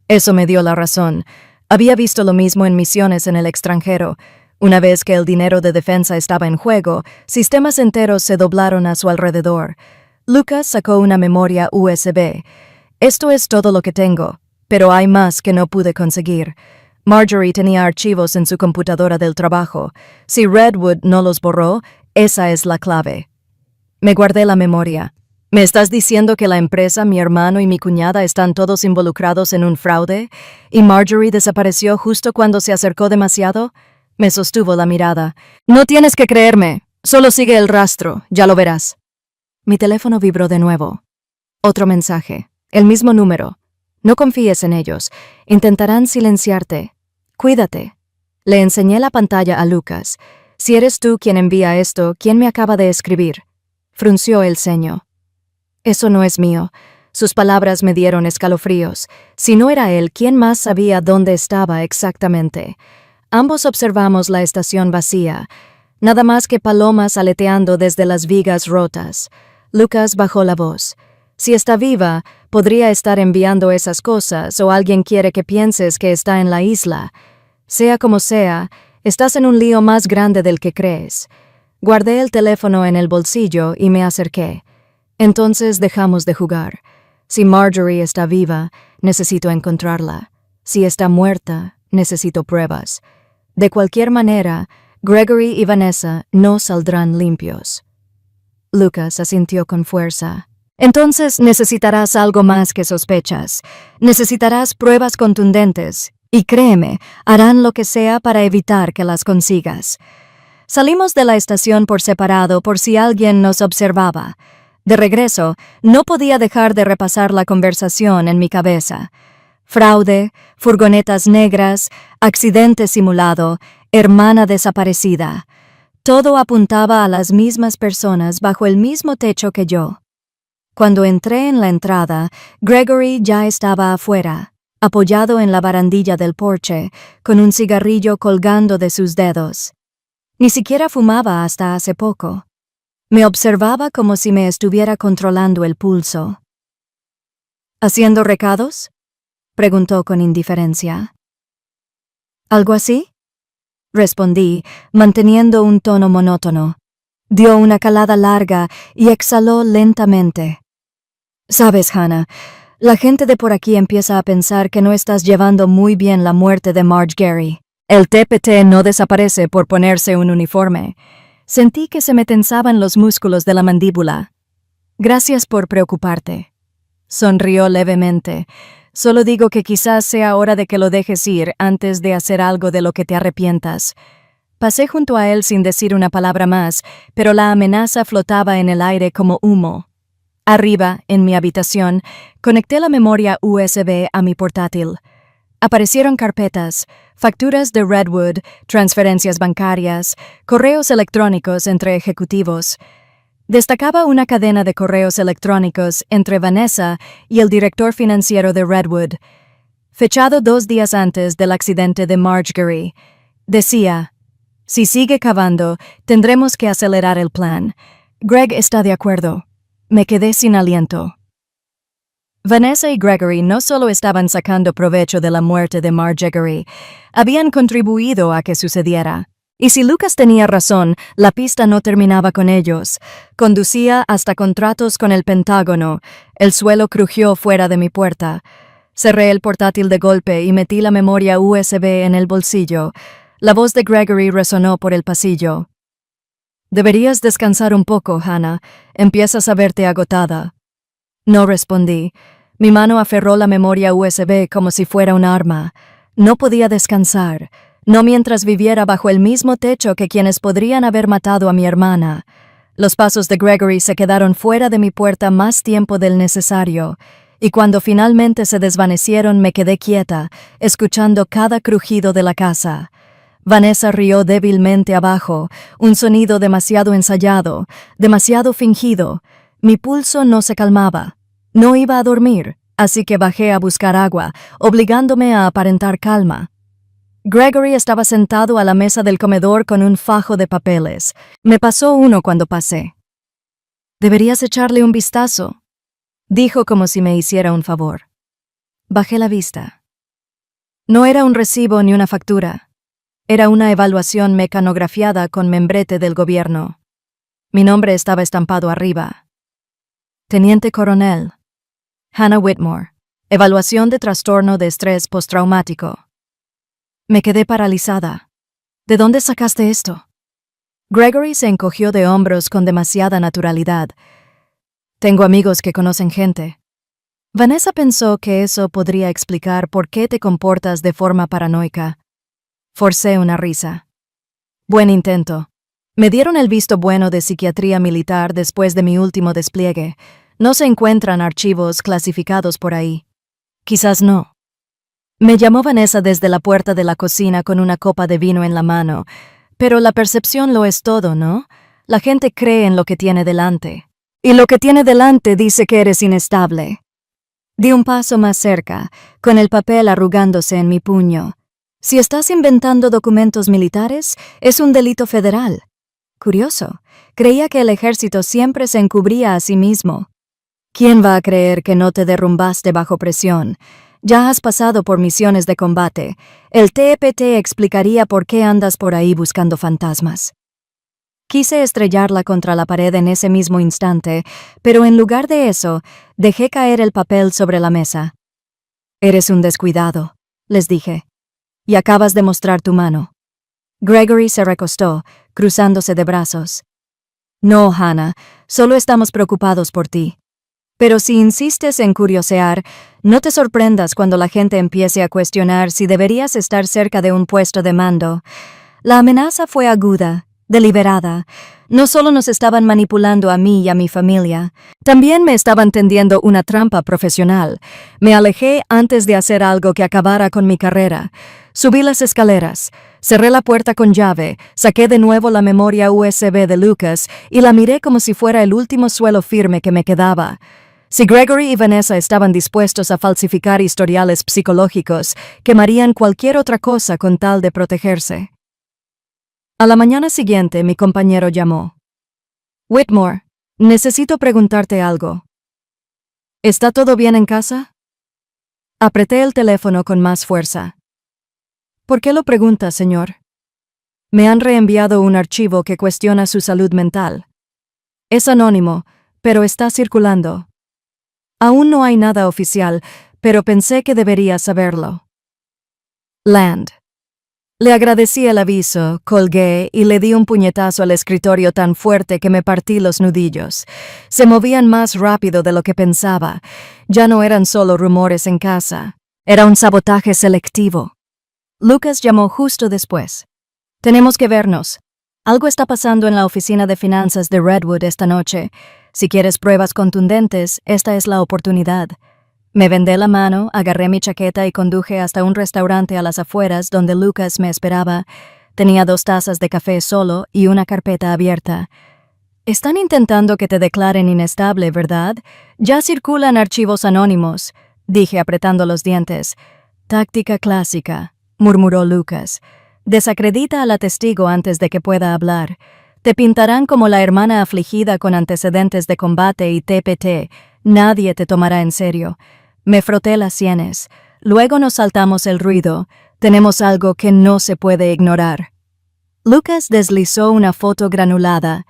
Eso me dio la razón. Había visto lo mismo en misiones en el extranjero. Una vez que el dinero de defensa estaba en juego, sistemas enteros se doblaron a su alrededor. Lucas sacó una memoria USB. Esto es todo lo que tengo, pero hay más que no pude conseguir. Marjorie tenía archivos en su computadora del trabajo. Si Redwood no los borró, esa es la clave. Me guardé la memoria. ¿Me estás diciendo que la empresa, mi hermano y mi cuñada están todos involucrados en un fraude? ¿Y Marjorie desapareció justo cuando se acercó demasiado? Me sostuvo la mirada. No tienes que creerme. Solo sigue el rastro. Ya lo verás. Mi teléfono vibró de nuevo. Otro mensaje. El mismo número. No confíes en ellos. Intentarán silenciarte. Cuídate. Le enseñé la pantalla a Lucas. Si eres tú quien envía esto, ¿quién me acaba de escribir? Frunció el ceño. Eso no es mío. Sus palabras me dieron escalofríos. Si no era él, ¿quién más sabía dónde estaba exactamente? Ambos observamos la estación vacía, nada más que palomas aleteando desde las vigas rotas. Lucas bajó la voz. Si está viva, podría estar enviando esas cosas o alguien quiere que pienses que está en la isla. Sea como sea, estás en un lío más grande del que crees. Guardé el teléfono en el bolsillo y me acerqué. Entonces dejamos de jugar. Si Marjorie está viva, necesito encontrarla. Si está muerta, necesito pruebas. De cualquier manera, Gregory y Vanessa no saldrán limpios. Lucas asintió con fuerza. Entonces necesitarás algo más que sospechas. Necesitarás pruebas contundentes. Y créeme, harán lo que sea para evitar que las consigas. Salimos de la estación por separado por si alguien nos observaba. De regreso, no podía dejar de repasar la conversación en mi cabeza. Fraude, furgonetas negras, accidente simulado, hermana desaparecida. Todo apuntaba a las mismas personas bajo el mismo techo que yo. Cuando entré en la entrada, Gregory ya estaba afuera, apoyado en la barandilla del porche, con un cigarrillo colgando de sus dedos. Ni siquiera fumaba hasta hace poco. Me observaba como si me estuviera controlando el pulso. ¿Haciendo recados?, preguntó con indiferencia. ¿Algo así?, respondí, manteniendo un tono monótono. Dio una calada larga y exhaló lentamente. Sabes, Hannah, la gente de por aquí empieza a pensar que no estás llevando muy bien la muerte de Marjorie. El TPT no desaparece por ponerse un uniforme. Sentí que se me tensaban los músculos de la mandíbula. Gracias por preocuparte. Sonrió levemente. Solo digo que quizás sea hora de que lo dejes ir antes de hacer algo de lo que te arrepientas. Pasé junto a él sin decir una palabra más, pero la amenaza flotaba en el aire como humo. Arriba, en mi habitación, conecté la memoria USB a mi portátil. Aparecieron carpetas, facturas de Redwood, transferencias bancarias, correos electrónicos entre ejecutivos. Destacaba una cadena de correos electrónicos entre Vanessa y el director financiero de Redwood, fechado 2 días antes del accidente de Marjorie. Decía: si sigue cavando, tendremos que acelerar el plan. Greg está de acuerdo. Me quedé sin aliento. Vanessa y Gregory no solo estaban sacando provecho de la muerte de Marjorie, habían contribuido a que sucediera. Y si Lucas tenía razón, la pista no terminaba con ellos. Conducía hasta contratos con el Pentágono. El suelo crujió fuera de mi puerta. Cerré el portátil de golpe y metí la memoria USB en el bolsillo. La voz de Gregory resonó por el pasillo. Deberías descansar un poco, Hannah. Empiezas a verte agotada. No respondí. Mi mano aferró la memoria USB como si fuera un arma. No podía descansar, no mientras viviera bajo el mismo techo que quienes podrían haber matado a mi hermana. Los pasos de Gregory se quedaron fuera de mi puerta más tiempo del necesario, y cuando finalmente se desvanecieron me quedé quieta, escuchando cada crujido de la casa. Vanessa rió débilmente abajo, un sonido demasiado ensayado, demasiado fingido. Mi pulso no se calmaba. No iba a dormir, así que bajé a buscar agua, obligándome a aparentar calma. Gregory estaba sentado a la mesa del comedor con un fajo de papeles. Me pasó uno cuando pasé. «Deberías echarle un vistazo», dijo como si me hiciera un favor. Bajé la vista. No era un recibo ni una factura. Era una evaluación mecanografiada con membrete del gobierno. Mi nombre estaba estampado arriba. Teniente Coronel Hannah Whitmore. Evaluación de trastorno de estrés postraumático. Me quedé paralizada. ¿De dónde sacaste esto? Gregory se encogió de hombros con demasiada naturalidad. Tengo amigos que conocen gente. Vanessa pensó que eso podría explicar por qué te comportas de forma paranoica. Forcé una risa. Buen intento. Me dieron el visto bueno de psiquiatría militar después de mi último despliegue. No se encuentran archivos clasificados por ahí. Quizás no. Me llamó Vanessa desde la puerta de la cocina con una copa de vino en la mano. Pero la percepción lo es todo, ¿no? La gente cree en lo que tiene delante. Y lo que tiene delante dice que eres inestable. Di un paso más cerca, con el papel arrugándose en mi puño. Si estás inventando documentos militares, es un delito federal. Curioso. Creía que el ejército siempre se encubría a sí mismo. ¿Quién va a creer que no te derrumbaste bajo presión? Ya has pasado por misiones de combate. El TEPT explicaría por qué andas por ahí buscando fantasmas. Quise estrellarla contra la pared en ese mismo instante, pero en lugar de eso, dejé caer el papel sobre la mesa. Eres un descuidado, les dije. Y acabas de mostrar tu mano. Gregory se recostó, cruzándose de brazos. No, Hannah, solo estamos preocupados por ti. Pero si insistes en curiosear, no te sorprendas cuando la gente empiece a cuestionar si deberías estar cerca de un puesto de mando. La amenaza fue aguda, deliberada. No solo nos estaban manipulando a mí y a mi familia, también me estaban tendiendo una trampa profesional. Me alejé antes de hacer algo que acabara con mi carrera. Subí las escaleras, cerré la puerta con llave, saqué de nuevo la memoria USB de Lucas y la miré como si fuera el último suelo firme que me quedaba. Si Gregory y Vanessa estaban dispuestos a falsificar historiales psicológicos, quemarían cualquier otra cosa con tal de protegerse. A la mañana siguiente, mi compañero llamó. Whitmore, necesito preguntarte algo. ¿Está todo bien en casa? Apreté el teléfono con más fuerza. ¿Por qué lo pregunta, señor? Me han reenviado un archivo que cuestiona su salud mental. Es anónimo, pero está circulando. Aún no hay nada oficial, pero pensé que debería saberlo. Land. Le agradecí el aviso, colgué y le di un puñetazo al escritorio tan fuerte que me partí los nudillos. Se movían más rápido de lo que pensaba. Ya no eran solo rumores en casa. Era un sabotaje selectivo. Lucas llamó justo después. Tenemos que vernos. Algo está pasando en la oficina de finanzas de Redwood esta noche. Si quieres pruebas contundentes, esta es la oportunidad. Me vendé la mano, agarré mi chaqueta y conduje hasta un restaurante a las afueras donde Lucas me esperaba. Tenía 2 tazas de café solo y una carpeta abierta. Están intentando que te declaren inestable, ¿verdad? Ya circulan archivos anónimos, dije apretando los dientes. Táctica clásica, murmuró Lucas. Desacredita a la testigo antes de que pueda hablar. Te pintarán como la hermana afligida con antecedentes de combate y TPT. Nadie te tomará en serio. Me froté las sienes. Luego nos saltamos el ruido. Tenemos algo que no se puede ignorar. Lucas deslizó una foto granulada.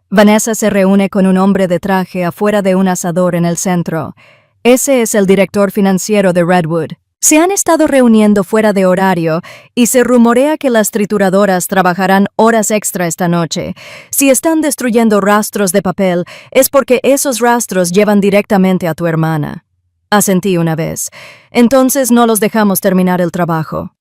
Vanessa se reúne con un hombre de traje afuera de un asador en el centro. Ese es el director financiero de Redwood. Se han estado reuniendo fuera de horario y se rumorea que las trituradoras trabajarán horas extra esta noche. Si están destruyendo rastros de papel, es porque esos rastros llevan directamente a tu hermana. Asentí una vez. Entonces no los dejamos terminar el trabajo.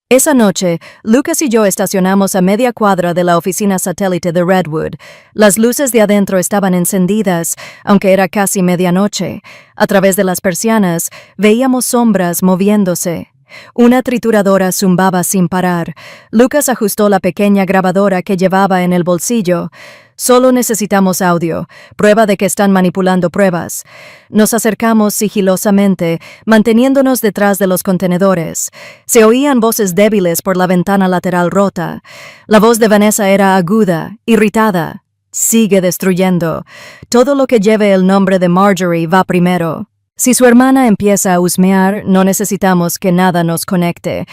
Esa noche, Lucas y yo estacionamos a media cuadra de la oficina satélite de Redwood. Las luces de adentro estaban encendidas, aunque era casi medianoche. A través de las persianas, veíamos sombras moviéndose. Una trituradora zumbaba sin parar. Lucas ajustó la pequeña grabadora que llevaba en el bolsillo. Solo necesitamos audio, prueba de que están manipulando pruebas. Nos acercamos sigilosamente, manteniéndonos detrás de los contenedores. Se oían voces débiles por la ventana lateral rota. La voz de Vanessa era aguda, irritada. Sigue destruyendo. Todo lo que lleve el nombre de Marjorie va primero. Si su hermana empieza a husmear, no necesitamos que nada nos conecte.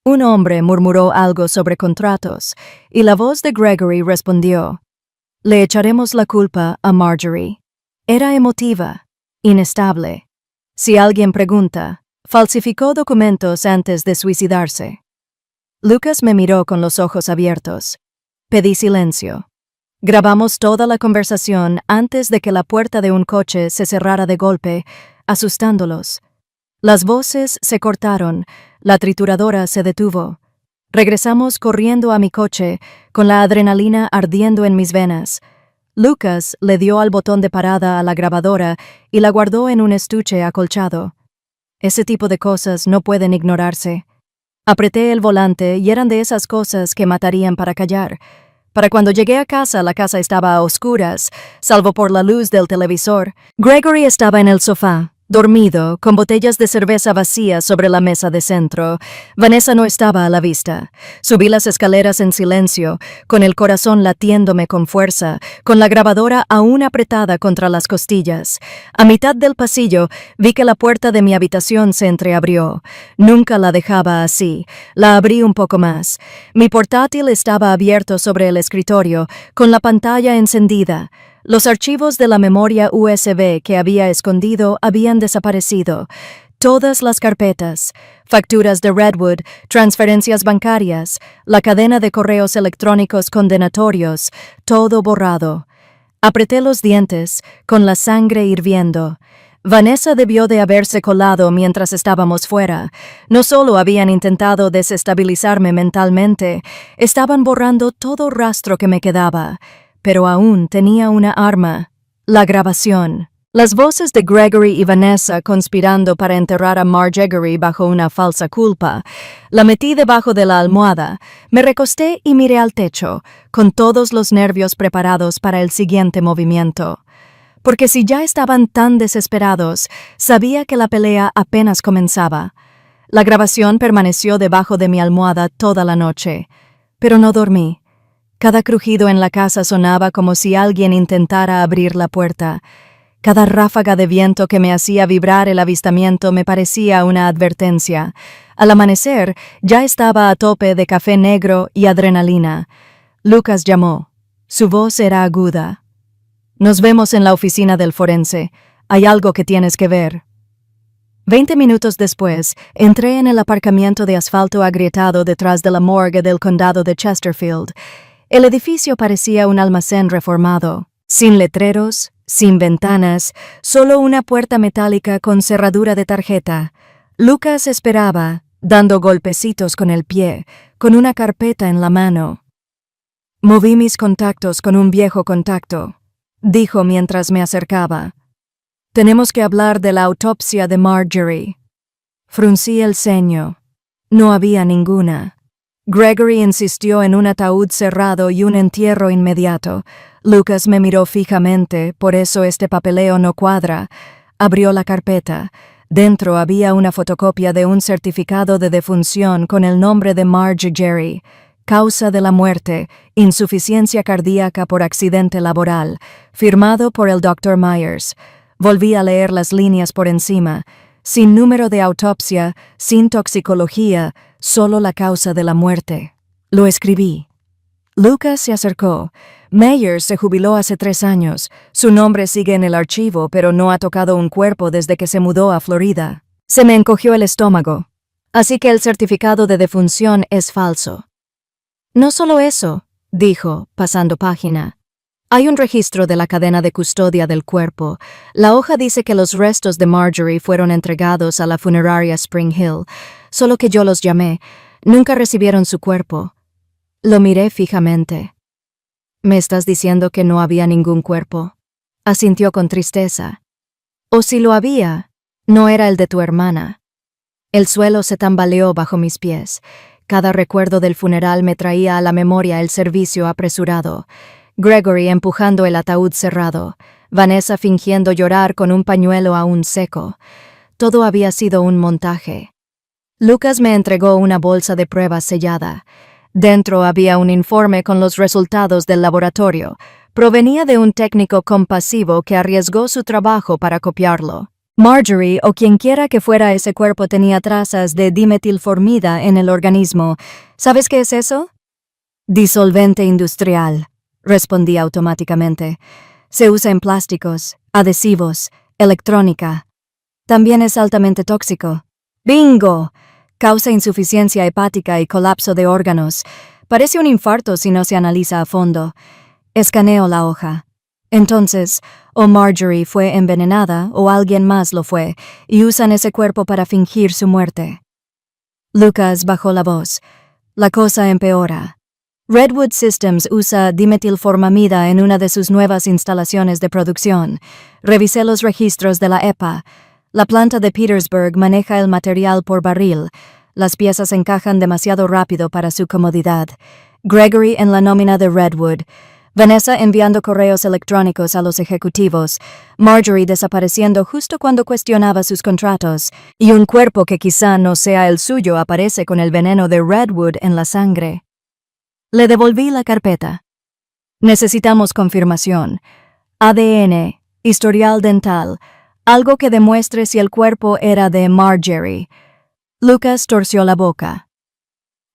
Un hombre murmuró algo sobre contratos, y la voz de Gregory respondió. Le echaremos la culpa a Marjorie. Era emotiva, inestable. Si alguien pregunta, falsificó documentos antes de suicidarse. Lucas me miró con los ojos abiertos. Pedí silencio. Grabamos toda la conversación antes de que la puerta de un coche se cerrara de golpe, asustándolos. Las voces se cortaron, la trituradora se detuvo. Regresamos corriendo a mi coche, con la adrenalina ardiendo en mis venas. Lucas le dio al botón de parada a la grabadora y la guardó en un estuche acolchado. Ese tipo de cosas no pueden ignorarse. Apreté el volante y eran de esas cosas que matarían para callar. Para cuando llegué a casa, la casa estaba a oscuras, salvo por la luz del televisor. Gregory estaba en el sofá, dormido, con botellas de cerveza vacías sobre la mesa de centro. Vanessa no estaba a la vista. Subí las escaleras en silencio, con el corazón latiéndome con fuerza, con la grabadora aún apretada contra las costillas. A mitad del pasillo, vi que la puerta de mi habitación se entreabrió. Nunca la dejaba así. La abrí un poco más. Mi portátil estaba abierto sobre el escritorio, con la pantalla encendida. Los archivos de la memoria USB que había escondido habían desaparecido. Todas las carpetas, facturas de Redwood, transferencias bancarias, la cadena de correos electrónicos condenatorios, todo borrado. Apreté los dientes, con la sangre hirviendo. Vanessa debió de haberse colado mientras estábamos fuera. No solo habían intentado desestabilizarme mentalmente, estaban borrando todo rastro que me quedaba. Pero aún tenía una arma, la grabación. Las voces de Gregory y Vanessa conspirando para enterrar a Marjorie bajo una falsa culpa. La metí debajo de la almohada, me recosté y miré al techo, con todos los nervios preparados para el siguiente movimiento. Porque si ya estaban tan desesperados, sabía que la pelea apenas comenzaba. La grabación permaneció debajo de mi almohada toda la noche, pero no dormí. Cada crujido en la casa sonaba como si alguien intentara abrir la puerta. Cada ráfaga de viento que me hacía vibrar el avistamiento me parecía una advertencia. Al amanecer, ya estaba a tope de café negro y adrenalina. Lucas llamó. Su voz era aguda. Nos vemos en la oficina del forense. Hay algo que tienes que ver. 20 minutos después, entré en el aparcamiento de asfalto agrietado detrás de la morgue del condado de Chesterfield. El edificio parecía un almacén reformado, sin letreros, sin ventanas, solo una puerta metálica con cerradura de tarjeta. Lucas esperaba, dando golpecitos con el pie, con una carpeta en la mano. Moví mis contactos con un viejo contacto, dijo mientras me acercaba. Tenemos que hablar de la autopsia de Marjorie. Fruncí el ceño. No había ninguna. Gregory insistió en un ataúd cerrado y un entierro inmediato. Lucas me miró fijamente, por eso este papeleo no cuadra. Abrió la carpeta. Dentro había una fotocopia de un certificado de defunción con el nombre de Marjorie. Causa de la muerte, insuficiencia cardíaca por accidente laboral, firmado por el Dr. Myers. Volví a leer las líneas por encima. Sin número de autopsia, sin toxicología, solo la causa de la muerte. Lo escribí. Lucas se acercó. Myers se jubiló hace 3 años. Su nombre sigue en el archivo, pero no ha tocado un cuerpo desde que se mudó a Florida. Se me encogió el estómago. Así que el certificado de defunción es falso. No solo eso, dijo, pasando página. Hay un registro de la cadena de custodia del cuerpo. La hoja dice que los restos de Marjorie fueron entregados a la funeraria Spring Hill, solo que yo los llamé. Nunca recibieron su cuerpo. Lo miré fijamente. ¿Me estás diciendo que no había ningún cuerpo? Asintió con tristeza. O si lo había, no era el de tu hermana. El suelo se tambaleó bajo mis pies. Cada recuerdo del funeral me traía a la memoria el servicio apresurado. Gregory empujando el ataúd cerrado, Vanessa fingiendo llorar con un pañuelo aún seco. Todo había sido un montaje. Lucas me entregó una bolsa de pruebas sellada. Dentro había un informe con los resultados del laboratorio. Provenía de un técnico compasivo que arriesgó su trabajo para copiarlo. Marjorie, o quienquiera que fuera ese cuerpo, tenía trazas de dimetilformida en el organismo. ¿Sabes qué es eso? Disolvente industrial. Respondí automáticamente. Se usa en plásticos, adhesivos, electrónica. También es altamente tóxico. ¡Bingo! Causa insuficiencia hepática y colapso de órganos. Parece un infarto si no se analiza a fondo. Escaneo la hoja. Entonces, o Marjorie fue envenenada o alguien más lo fue, y usan ese cuerpo para fingir su muerte. Lucas bajó la voz. La cosa empeora. Redwood Systems usa dimetilformamida en una de sus nuevas instalaciones de producción. Revisé los registros de la EPA. La planta de Petersburg maneja el material por barril. Las piezas encajan demasiado rápido para su comodidad. Gregory en la nómina de Redwood. Vanessa enviando correos electrónicos a los ejecutivos. Marjorie desapareciendo justo cuando cuestionaba sus contratos. Y un cuerpo que quizá no sea el suyo aparece con el veneno de Redwood en la sangre. Le devolví la carpeta. Necesitamos confirmación. ADN, historial dental, algo que demuestre si el cuerpo era de Marjorie. Lucas torció la boca.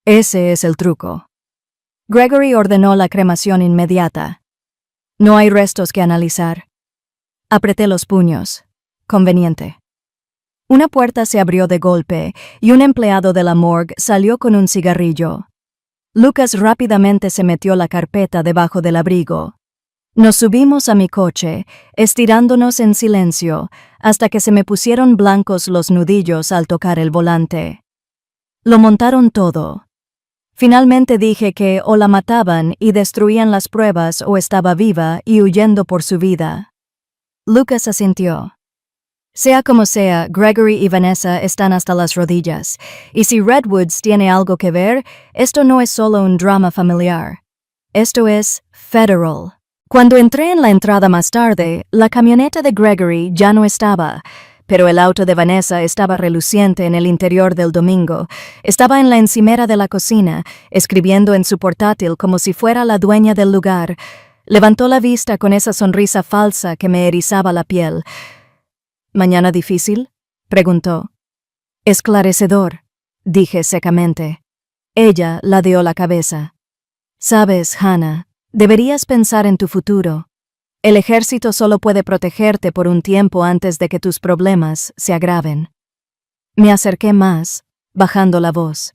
Ese es el truco. Gregory ordenó la cremación inmediata. No hay restos que analizar. Apreté los puños. Conveniente. Una puerta se abrió de golpe y un empleado de la morgue salió con un cigarrillo. Lucas rápidamente se metió la carpeta debajo del abrigo. Nos subimos a mi coche, estirándonos en silencio, hasta que se me pusieron blancos los nudillos al tocar el volante. Lo montaron todo. Finalmente dije que o la mataban y destruían las pruebas o estaba viva y huyendo por su vida. Lucas asintió. Sea como sea, Gregory y Vanessa están hasta las rodillas, y si Redwoods tiene algo que ver, esto no es solo un drama familiar. Esto es federal. Cuando entré en la entrada más tarde, la camioneta de Gregory ya no estaba, pero el auto de Vanessa estaba reluciente en el interior del domingo. Estaba en la encimera de la cocina, escribiendo en su portátil como si fuera la dueña del lugar. Levantó la vista con esa sonrisa falsa que me erizaba la piel. ¿Mañana difícil?, preguntó. Esclarecedor, dije secamente. Ella ladeó la cabeza. Sabes, Hannah, deberías pensar en tu futuro. El ejército solo puede protegerte por un tiempo antes de que tus problemas se agraven. Me acerqué más, bajando la voz.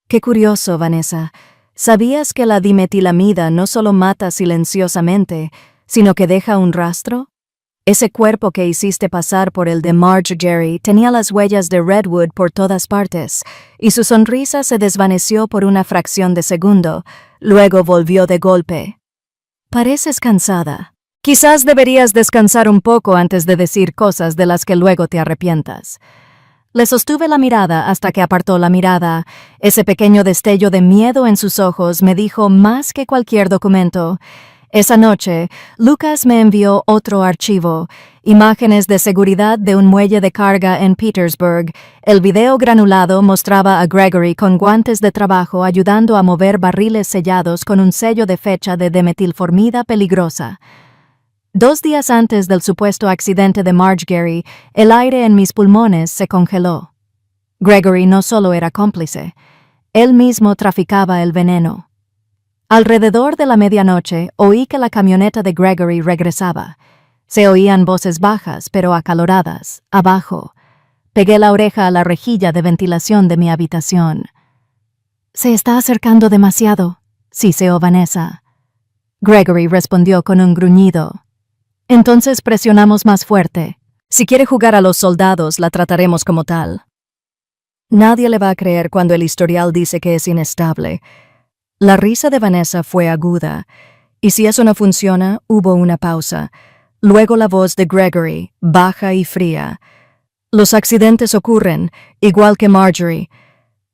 Qué curioso, Vanessa. ¿Sabías que la dimetilamida no solo mata silenciosamente, sino que deja un rastro? Ese cuerpo que hiciste pasar por el de Marjorie tenía las huellas de Redwood por todas partes, y su sonrisa se desvaneció por una fracción de segundo, luego volvió de golpe. Pareces cansada. Quizás deberías descansar un poco antes de decir cosas de las que luego te arrepientas. Le sostuve la mirada hasta que apartó la mirada. Ese pequeño destello de miedo en sus ojos me dijo más que cualquier documento. Esa noche, Lucas me envió otro archivo, imágenes de seguridad de un muelle de carga en Petersburg. El video granulado mostraba a Gregory con guantes de trabajo ayudando a mover barriles sellados con un sello de fecha de dimetilformida peligrosa. 2 días antes del supuesto accidente de Marjorie, el aire en mis pulmones se congeló. Gregory no solo era cómplice, él mismo traficaba el veneno. Alrededor de la medianoche oí que la camioneta de Gregory regresaba. Se oían voces bajas pero acaloradas, abajo. Pegué la oreja a la rejilla de ventilación de mi habitación. «Se está acercando demasiado», siseó Vanessa. Gregory respondió con un gruñido. «Entonces presionamos más fuerte. Si quiere jugar a los soldados, la trataremos como tal». Nadie le va a creer cuando el historial dice que es inestable. La risa de Vanessa fue aguda, y si eso no funciona, hubo una pausa. Luego la voz de Gregory, baja y fría. «Los accidentes ocurren, igual que Marjorie».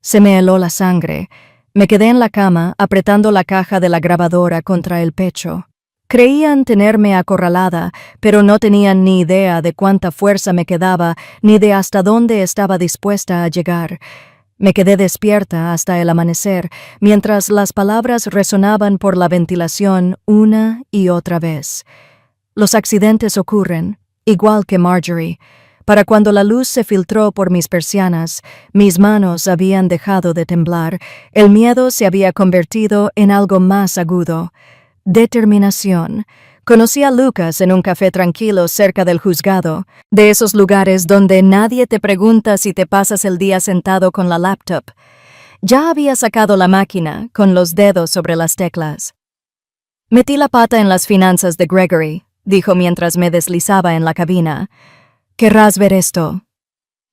Se me heló la sangre. Me quedé en la cama, apretando la caja de la grabadora contra el pecho. Creían tenerme acorralada, pero no tenían ni idea de cuánta fuerza me quedaba, ni de hasta dónde estaba dispuesta a llegar. Me quedé despierta hasta el amanecer, mientras las palabras resonaban por la ventilación una y otra vez. Los accidentes ocurren, igual que Marjorie. Para cuando la luz se filtró por mis persianas, mis manos habían dejado de temblar, el miedo se había convertido en algo más agudo. Determinación. Conocí a Lucas en un café tranquilo cerca del juzgado, de esos lugares donde nadie te pregunta si te pasas el día sentado con la laptop. Ya había sacado la máquina, con los dedos sobre las teclas. «Metí la pata en las finanzas de Gregory», dijo mientras me deslizaba en la cabina. «¿Querrás ver esto?»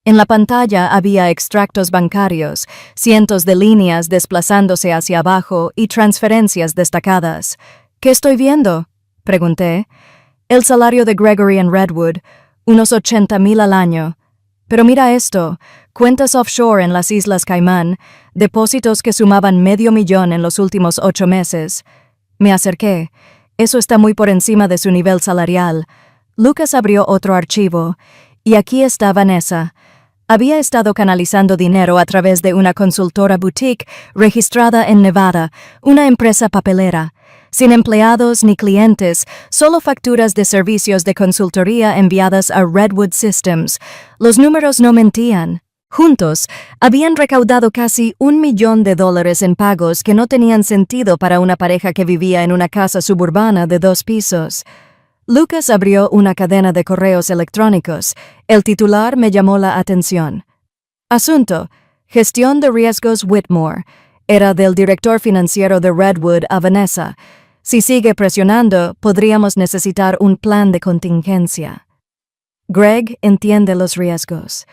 En la pantalla había extractos bancarios, cientos de líneas desplazándose hacia abajo y transferencias destacadas. «¿Qué estoy viendo?», pregunté. «El salario de Gregory en Redwood, unos 80,000 al año. Pero mira esto, cuentas offshore en las Islas Caimán, depósitos que sumaban $500,000 en los últimos 8 meses. Me acerqué. Eso está muy por encima de su nivel salarial». Lucas abrió otro archivo, y aquí está Vanessa. Había estado canalizando dinero a través de una consultora boutique registrada en Nevada, una empresa papelera. Sin empleados ni clientes, solo facturas de servicios de consultoría enviadas a Redwood Systems. Los números no mentían. Juntos, habían recaudado casi $1 millón en pagos que no tenían sentido para una pareja que vivía en una casa suburbana de 2 pisos. Lucas abrió una cadena de correos electrónicos. El titular me llamó la atención. Asunto: Gestión de riesgos Whitmore. Era del director financiero de Redwood a Vanessa. Si sigue presionando, podríamos necesitar un plan de contingencia. Greg entiende los riesgos.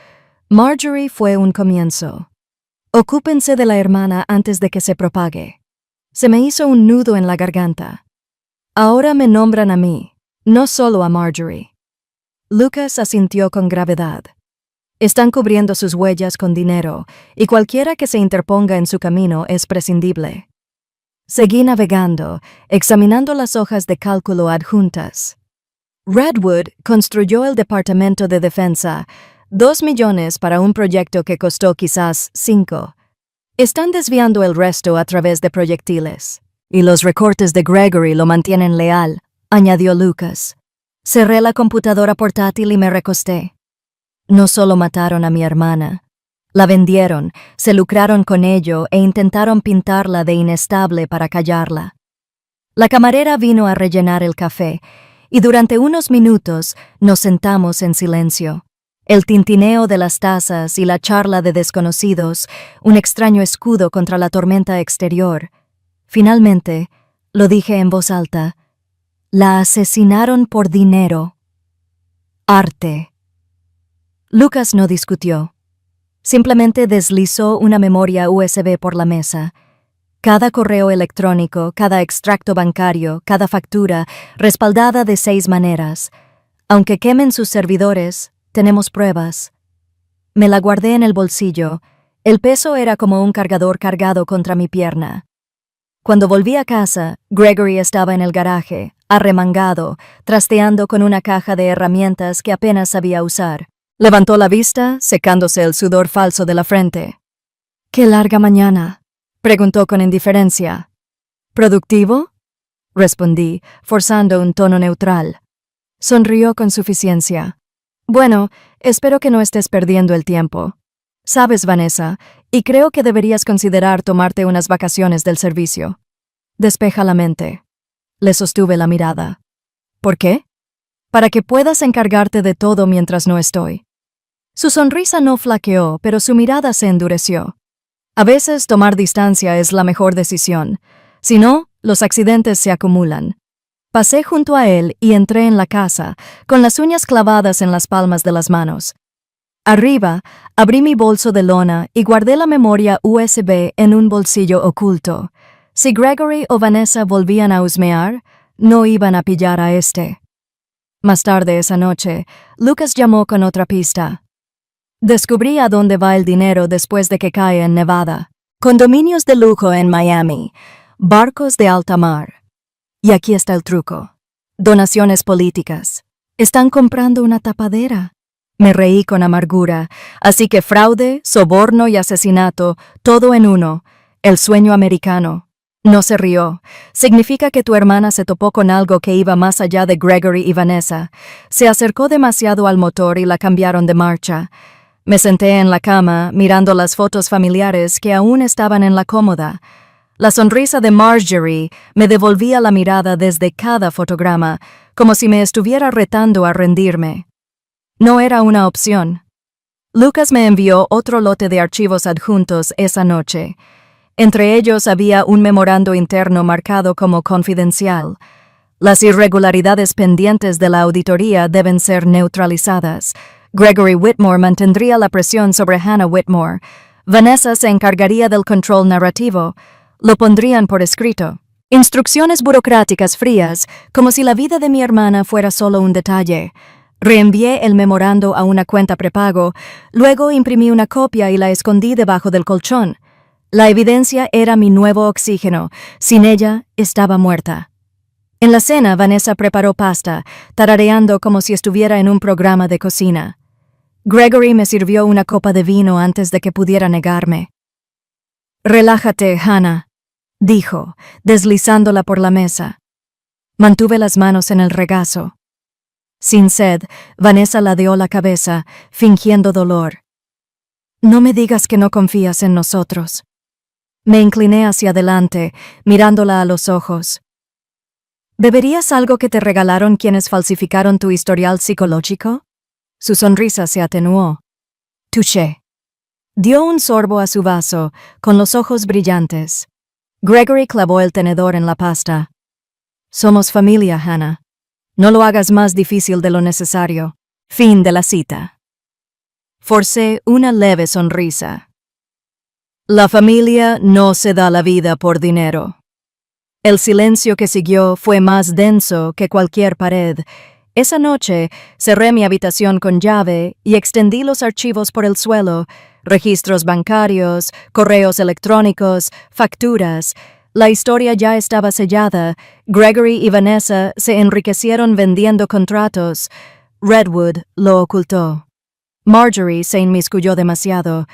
Marjorie fue un comienzo. Ocúpense de la hermana antes de que se propague. Se me hizo un nudo en la garganta. Ahora me nombran a mí, no solo a Marjorie. Lucas asintió con gravedad. Están cubriendo sus huellas con dinero, y cualquiera que se interponga en su camino es prescindible. Seguí navegando, examinando las hojas de cálculo adjuntas. Redwood construyó el Departamento de Defensa, 2 millones para un proyecto que costó quizás 5. Están desviando el resto a través de proyectiles. Y los recortes de Gregory lo mantienen leal, añadió Lucas. Cerré la computadora portátil y me recosté. No solo mataron a mi hermana. La vendieron, se lucraron con ello e intentaron pintarla de inestable para callarla. La camarera vino a rellenar el café, y durante unos minutos nos sentamos en silencio. El tintineo de las tazas y la charla de desconocidos, un extraño escudo contra la tormenta exterior. Finalmente, lo dije en voz alta, la asesinaron por dinero. Arte. Lucas no discutió. Simplemente deslizó una memoria USB por la mesa. Cada correo electrónico, cada extracto bancario, cada factura, respaldada de 6 maneras. Aunque quemen sus servidores, tenemos pruebas. Me la guardé en el bolsillo. El peso era como un cargador cargado contra mi pierna. Cuando volví a casa, Gregory estaba en el garaje, arremangado, trasteando con una caja de herramientas que apenas sabía usar. Levantó la vista, secándose el sudor falso de la frente. «¿Qué larga mañana?», preguntó con indiferencia. «¿Productivo?», respondí, forzando un tono neutral. Sonrió con suficiencia. «Bueno, espero que no estés perdiendo el tiempo. Sabes, Vanessa, y creo que deberías considerar tomarte unas vacaciones del servicio. Despeja la mente». Le sostuve la mirada. «¿Por qué?». «Para que puedas encargarte de todo mientras no estoy». Su sonrisa no flaqueó, pero su mirada se endureció. A veces tomar distancia es la mejor decisión. Si no, los accidentes se acumulan. Pasé junto a él y entré en la casa, con las uñas clavadas en las palmas de las manos. Arriba, abrí mi bolso de lona y guardé la memoria USB en un bolsillo oculto. Si Gregory o Vanessa volvían a husmear, no iban a pillar a este. Más tarde esa noche, Lucas llamó con otra pista. Descubrí a dónde va el dinero después de que cae en Nevada. Condominios de lujo en Miami. Barcos de alta mar. Y aquí está el truco. Donaciones políticas. Están comprando una tapadera. Me reí con amargura. Así que fraude, soborno y asesinato, todo en uno. El sueño americano. No se rió. Significa que tu hermana se topó con algo que iba más allá de Gregory y Vanessa. Se acercó demasiado al motor y la cambiaron de marcha. Me senté en la cama, mirando las fotos familiares que aún estaban en la cómoda. La sonrisa de Marjorie me devolvía la mirada desde cada fotograma, como si me estuviera retando a rendirme. No era una opción. Lucas me envió otro lote de archivos adjuntos esa noche. Entre ellos había un memorando interno marcado como confidencial. Las irregularidades pendientes de la auditoría deben ser neutralizadas. Gregory Whitmore mantendría la presión sobre Hannah Whitmore. Vanessa se encargaría del control narrativo. Lo pondrían por escrito. Instrucciones burocráticas frías, como si la vida de mi hermana fuera solo un detalle. Reenvié el memorando a una cuenta prepago, luego imprimí una copia y la escondí debajo del colchón. La evidencia era mi nuevo oxígeno. Sin ella, estaba muerta. En la cena, Vanessa preparó pasta, tarareando como si estuviera en un programa de cocina. Gregory me sirvió una copa de vino antes de que pudiera negarme. «Relájate, Hannah», dijo, deslizándola por la mesa. Mantuve las manos en el regazo. Sin sed, Vanessa ladeó la cabeza, fingiendo dolor. «No me digas que no confías en nosotros». Me incliné hacia adelante, mirándola a los ojos. «¿Beberías algo que te regalaron quienes falsificaron tu historial psicológico?». Su sonrisa se atenuó. «Touché». Dio un sorbo a su vaso, con los ojos brillantes. Gregory clavó el tenedor en la pasta. «Somos familia, Hannah. No lo hagas más difícil de lo necesario». Fin de la cita. Forcé una leve sonrisa. La familia no se da la vida por dinero. El silencio que siguió fue más denso que cualquier pared. Esa noche cerré mi habitación con llave y extendí los archivos por el suelo, registros bancarios, correos electrónicos, facturas. La historia ya estaba sellada. Gregory y Vanessa se enriquecieron vendiendo contratos. Redwood lo ocultó. Marjorie se inmiscuyó demasiado,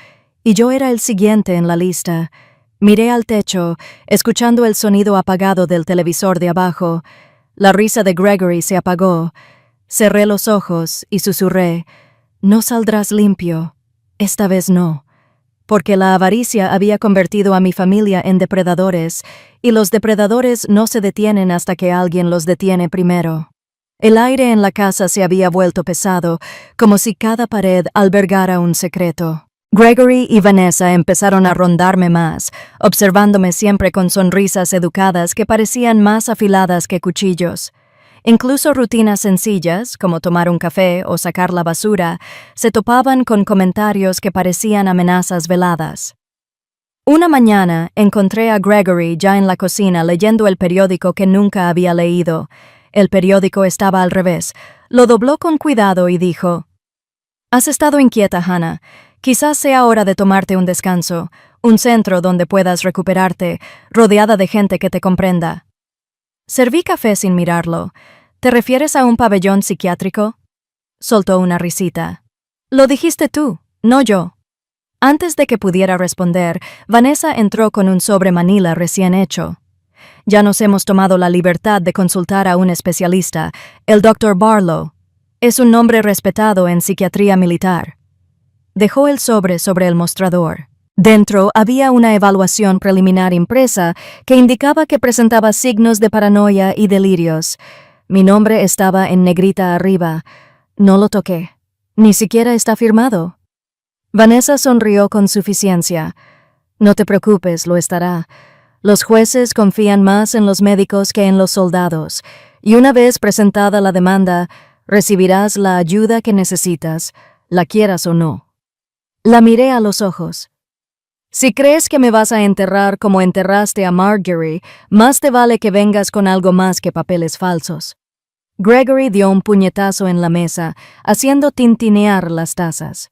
y yo era el siguiente en la lista. Miré al techo, escuchando el sonido apagado del televisor de abajo. La risa de Gregory se apagó. Cerré los ojos y susurré, «No saldrás limpio. Esta vez no». Porque la avaricia había convertido a mi familia en depredadores, y los depredadores no se detienen hasta que alguien los detiene primero. El aire en la casa se había vuelto pesado, como si cada pared albergara un secreto. Gregory y Vanessa empezaron a rondarme más, observándome siempre con sonrisas educadas que parecían más afiladas que cuchillos. Incluso rutinas sencillas, como tomar un café o sacar la basura, se topaban con comentarios que parecían amenazas veladas. Una mañana encontré a Gregory ya en la cocina leyendo el periódico que nunca había leído. El periódico estaba al revés. Lo dobló con cuidado y dijo: «Has estado inquieta, Hannah. Quizás sea hora de tomarte un descanso, un centro donde puedas recuperarte, rodeada de gente que te comprenda». Serví café sin mirarlo. «¿Te refieres a un pabellón psiquiátrico?». Soltó una risita. «Lo dijiste tú, no yo». Antes de que pudiera responder, Vanessa entró con un sobre Manila recién hecho. «Ya nos hemos tomado la libertad de consultar a un especialista, el Dr. Barlow. Es un nombre respetado en psiquiatría militar». Dejó el sobre el mostrador. Dentro había una evaluación preliminar impresa que indicaba que presentaba signos de paranoia y delirios. Mi nombre estaba en negrita arriba. No lo toqué. Ni siquiera está firmado. Vanessa sonrió con suficiencia. «No te preocupes, lo estará. Los jueces confían más en los médicos que en los soldados, y una vez presentada la demanda, recibirás la ayuda que necesitas, la quieras o no». La miré a los ojos. «Si crees que me vas a enterrar como enterraste a Marjorie, más te vale que vengas con algo más que papeles falsos». Gregory dio un puñetazo en la mesa, haciendo tintinear las tazas.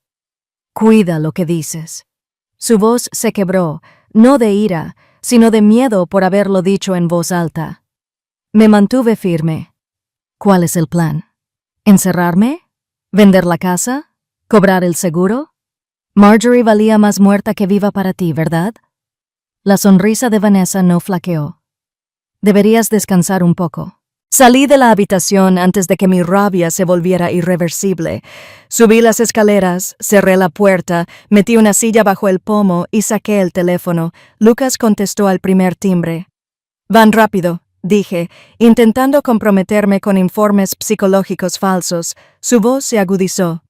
«Cuida lo que dices». Su voz se quebró, no de ira, sino de miedo por haberlo dicho en voz alta. Me mantuve firme. «¿Cuál es el plan? ¿Encerrarme? ¿Vender la casa? ¿Cobrar el seguro? Marjorie valía más muerta que viva para ti, ¿verdad?». La sonrisa de Vanessa no flaqueó. «Deberías descansar un poco». Salí de la habitación antes de que mi rabia se volviera irreversible. Subí las escaleras, cerré la puerta, metí una silla bajo el pomo y saqué el teléfono. Lucas contestó al primer timbre. «Van rápido», dije, intentando comprometerme con informes psicológicos falsos. Su voz se agudizó.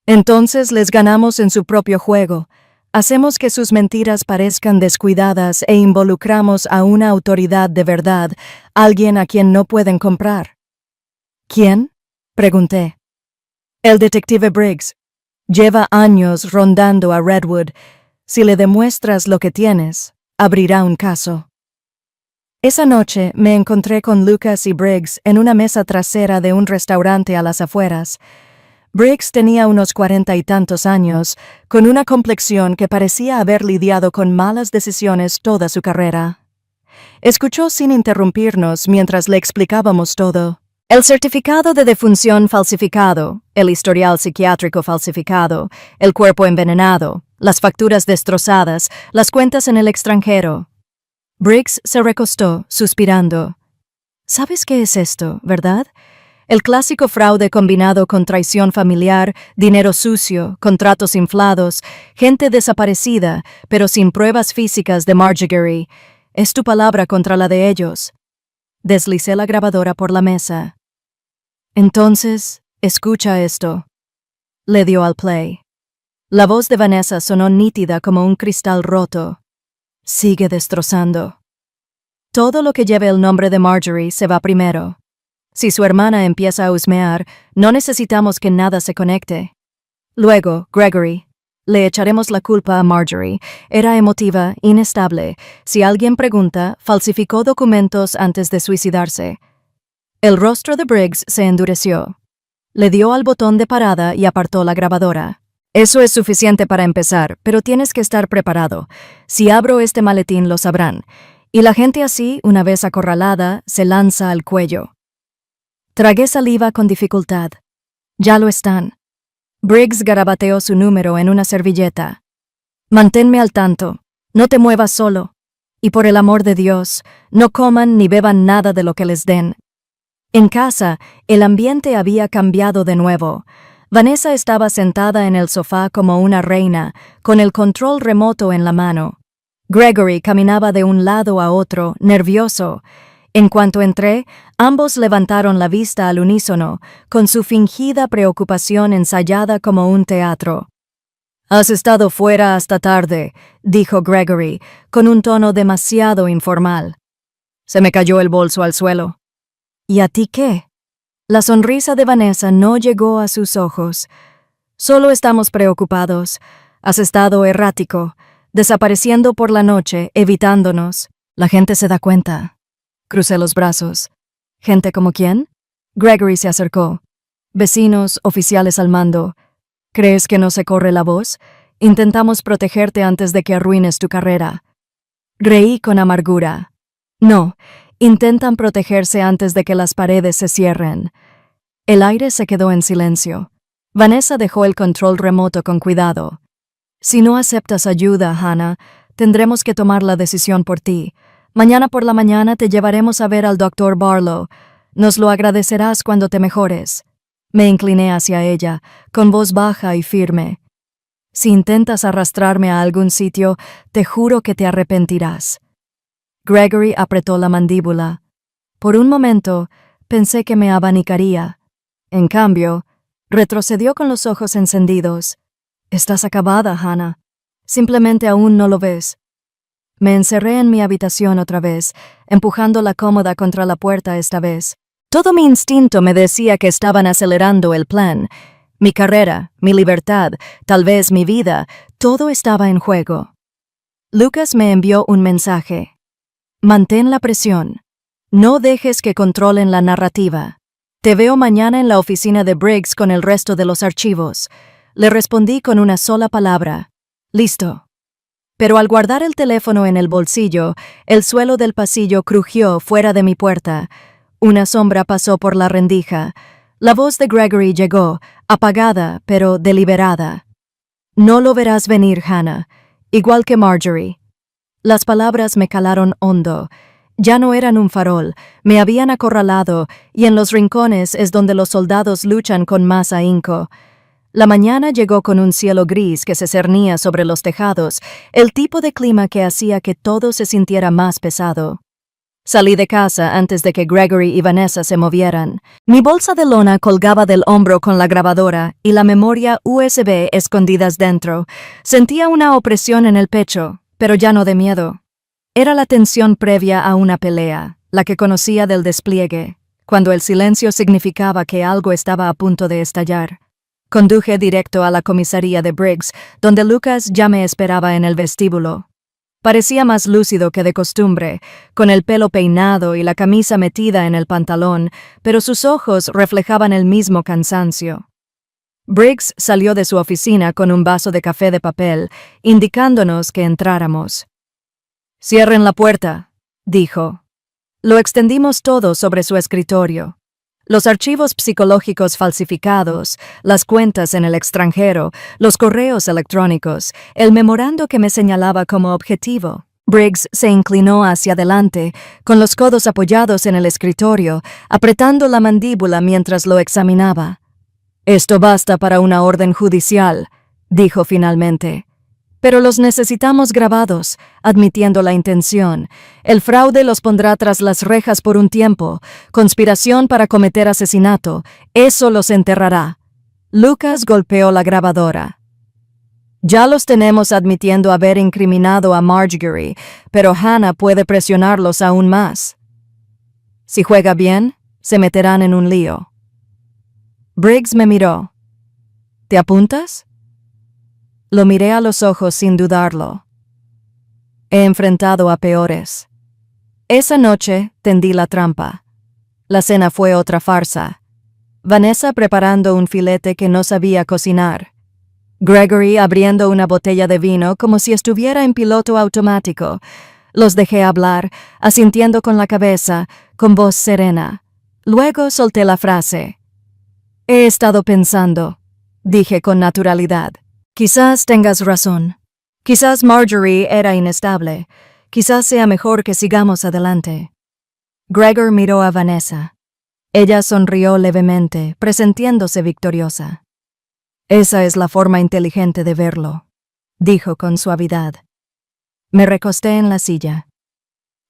«Entonces les ganamos en su propio juego. Hacemos que sus mentiras parezcan descuidadas e involucramos a una autoridad de verdad, alguien a quien no pueden comprar». «¿Quién?», pregunté. «El detective Briggs. Lleva años rondando a Redwood. Si le demuestras lo que tienes, abrirá un caso». Esa noche me encontré con Lucas y Briggs en una mesa trasera de un restaurante a las afueras. Briggs tenía unos 40 y tantos años, con una complexión que parecía haber lidiado con malas decisiones toda su carrera. Escuchó sin interrumpirnos mientras le explicábamos todo. El certificado de defunción falsificado, el historial psiquiátrico falsificado, el cuerpo envenenado, las facturas destrozadas, las cuentas en el extranjero. Briggs se recostó, suspirando. «¿Sabes qué es esto, verdad? El clásico fraude combinado con traición familiar, dinero sucio, contratos inflados, gente desaparecida, pero sin pruebas físicas de Marjorie. Es tu palabra contra la de ellos». Deslicé la grabadora por la mesa. «Entonces, escucha esto». Le dio al play. La voz de Vanessa sonó nítida como un cristal roto. «Sigue destrozando. Todo lo que lleve el nombre de Marjorie se va primero. Si su hermana empieza a husmear, no necesitamos que nada se conecte. Luego, Gregory, le echaremos la culpa a Marjorie. Era emotiva, inestable. Si alguien pregunta, falsificó documentos antes de suicidarse». El rostro de Briggs se endureció. Le dio al botón de parada y apartó la grabadora. «Eso es suficiente para empezar, pero tienes que estar preparado. Si abro este maletín lo sabrán. Y la gente así, una vez acorralada, se lanza al cuello». Tragué saliva con dificultad. «Ya lo están». Briggs garabateó su número en una servilleta. «Manténme al tanto. No te muevas solo. Y por el amor de Dios, no coman ni beban nada de lo que les den». En casa, el ambiente había cambiado de nuevo. Vanessa estaba sentada en el sofá como una reina, con el control remoto en la mano. Gregory caminaba de un lado a otro, nervioso. En cuanto entré, ambos levantaron la vista al unísono, con su fingida preocupación ensayada como un teatro. «Has estado fuera hasta tarde», dijo Gregory, con un tono demasiado informal. Se me cayó el bolso al suelo. «¿Y a ti qué?» La sonrisa de Vanessa no llegó a sus ojos. «Solo estamos preocupados. Has estado errático, desapareciendo por la noche, evitándonos. La gente se da cuenta». Crucé los brazos. «¿Gente como quién?» Gregory se acercó. «Vecinos, oficiales al mando. ¿Crees que no se corre la voz? Intentamos protegerte antes de que arruines tu carrera». Reí con amargura. «No, intentan protegerse antes de que las paredes se cierren». El aire se quedó en silencio. Vanessa dejó el control remoto con cuidado. «Si no aceptas ayuda, Hannah, tendremos que tomar la decisión por ti. Mañana por la mañana te llevaremos a ver al Dr. Barlow. Nos lo agradecerás cuando te mejores». Me incliné hacia ella, con voz baja y firme. «Si intentas arrastrarme a algún sitio, te juro que te arrepentirás». Gregory apretó la mandíbula. Por un momento, pensé que me abanicaría. En cambio, retrocedió con los ojos encendidos. «Estás acabada, Hannah. Simplemente aún no lo ves». Me encerré en mi habitación otra vez, empujando la cómoda contra la puerta esta vez. Todo mi instinto me decía que estaban acelerando el plan. Mi carrera, mi libertad, tal vez mi vida, todo estaba en juego. Lucas me envió un mensaje. «Mantén la presión. No dejes que controlen la narrativa. Te veo mañana en la oficina de Briggs con el resto de los archivos». Le respondí con una sola palabra. «Listo». Pero al guardar el teléfono en el bolsillo, el suelo del pasillo crujió fuera de mi puerta. Una sombra pasó por la rendija. La voz de Gregory llegó, apagada pero deliberada. «No lo verás venir, Hannah, igual que Marjorie». Las palabras me calaron hondo. Ya no eran un farol, me habían acorralado, y en los rincones es donde los soldados luchan con más ahínco. La mañana llegó con un cielo gris que se cernía sobre los tejados, el tipo de clima que hacía que todo se sintiera más pesado. Salí de casa antes de que Gregory y Vanessa se movieran. Mi bolsa de lona colgaba del hombro con la grabadora y la memoria USB escondidas dentro. Sentía una opresión en el pecho, pero ya no de miedo. Era la tensión previa a una pelea, la que conocía del despliegue, cuando el silencio significaba que algo estaba a punto de estallar. Conduje directo a la comisaría de Briggs, donde Lucas ya me esperaba en el vestíbulo. Parecía más lúcido que de costumbre, con el pelo peinado y la camisa metida en el pantalón, pero sus ojos reflejaban el mismo cansancio. Briggs salió de su oficina con un vaso de café de papel, indicándonos que entráramos. «Cierren la puerta», dijo. Lo extendimos todo sobre su escritorio. Los archivos psicológicos falsificados, las cuentas en el extranjero, los correos electrónicos, el memorando que me señalaba como objetivo. Briggs se inclinó hacia adelante, con los codos apoyados en el escritorio, apretando la mandíbula mientras lo examinaba. «Esto basta para una orden judicial», dijo finalmente. «Pero los necesitamos grabados», admitiendo la intención. «El fraude los pondrá tras las rejas por un tiempo. Conspiración para cometer asesinato. Eso los enterrará». Lucas golpeó la grabadora. «Ya los tenemos admitiendo haber incriminado a Marjorie, pero Hannah puede presionarlos aún más. Si juega bien, se meterán en un lío». Briggs me miró. «¿Te apuntas?» Lo miré a los ojos sin dudarlo. He enfrentado a peores. Esa noche tendí la trampa. La cena fue otra farsa. Vanessa preparando un filete que no sabía cocinar. Gregory abriendo una botella de vino como si estuviera en piloto automático. Los dejé hablar, asintiendo con la cabeza, con voz serena. Luego solté la frase. «He estado pensando», dije con naturalidad. «Quizás tengas razón. Quizás Marjorie era inestable. Quizás sea mejor que sigamos adelante». Gregor miró a Vanessa. Ella sonrió levemente, presintiéndose victoriosa. «Esa es la forma inteligente de verlo», dijo con suavidad. Me recosté en la silla.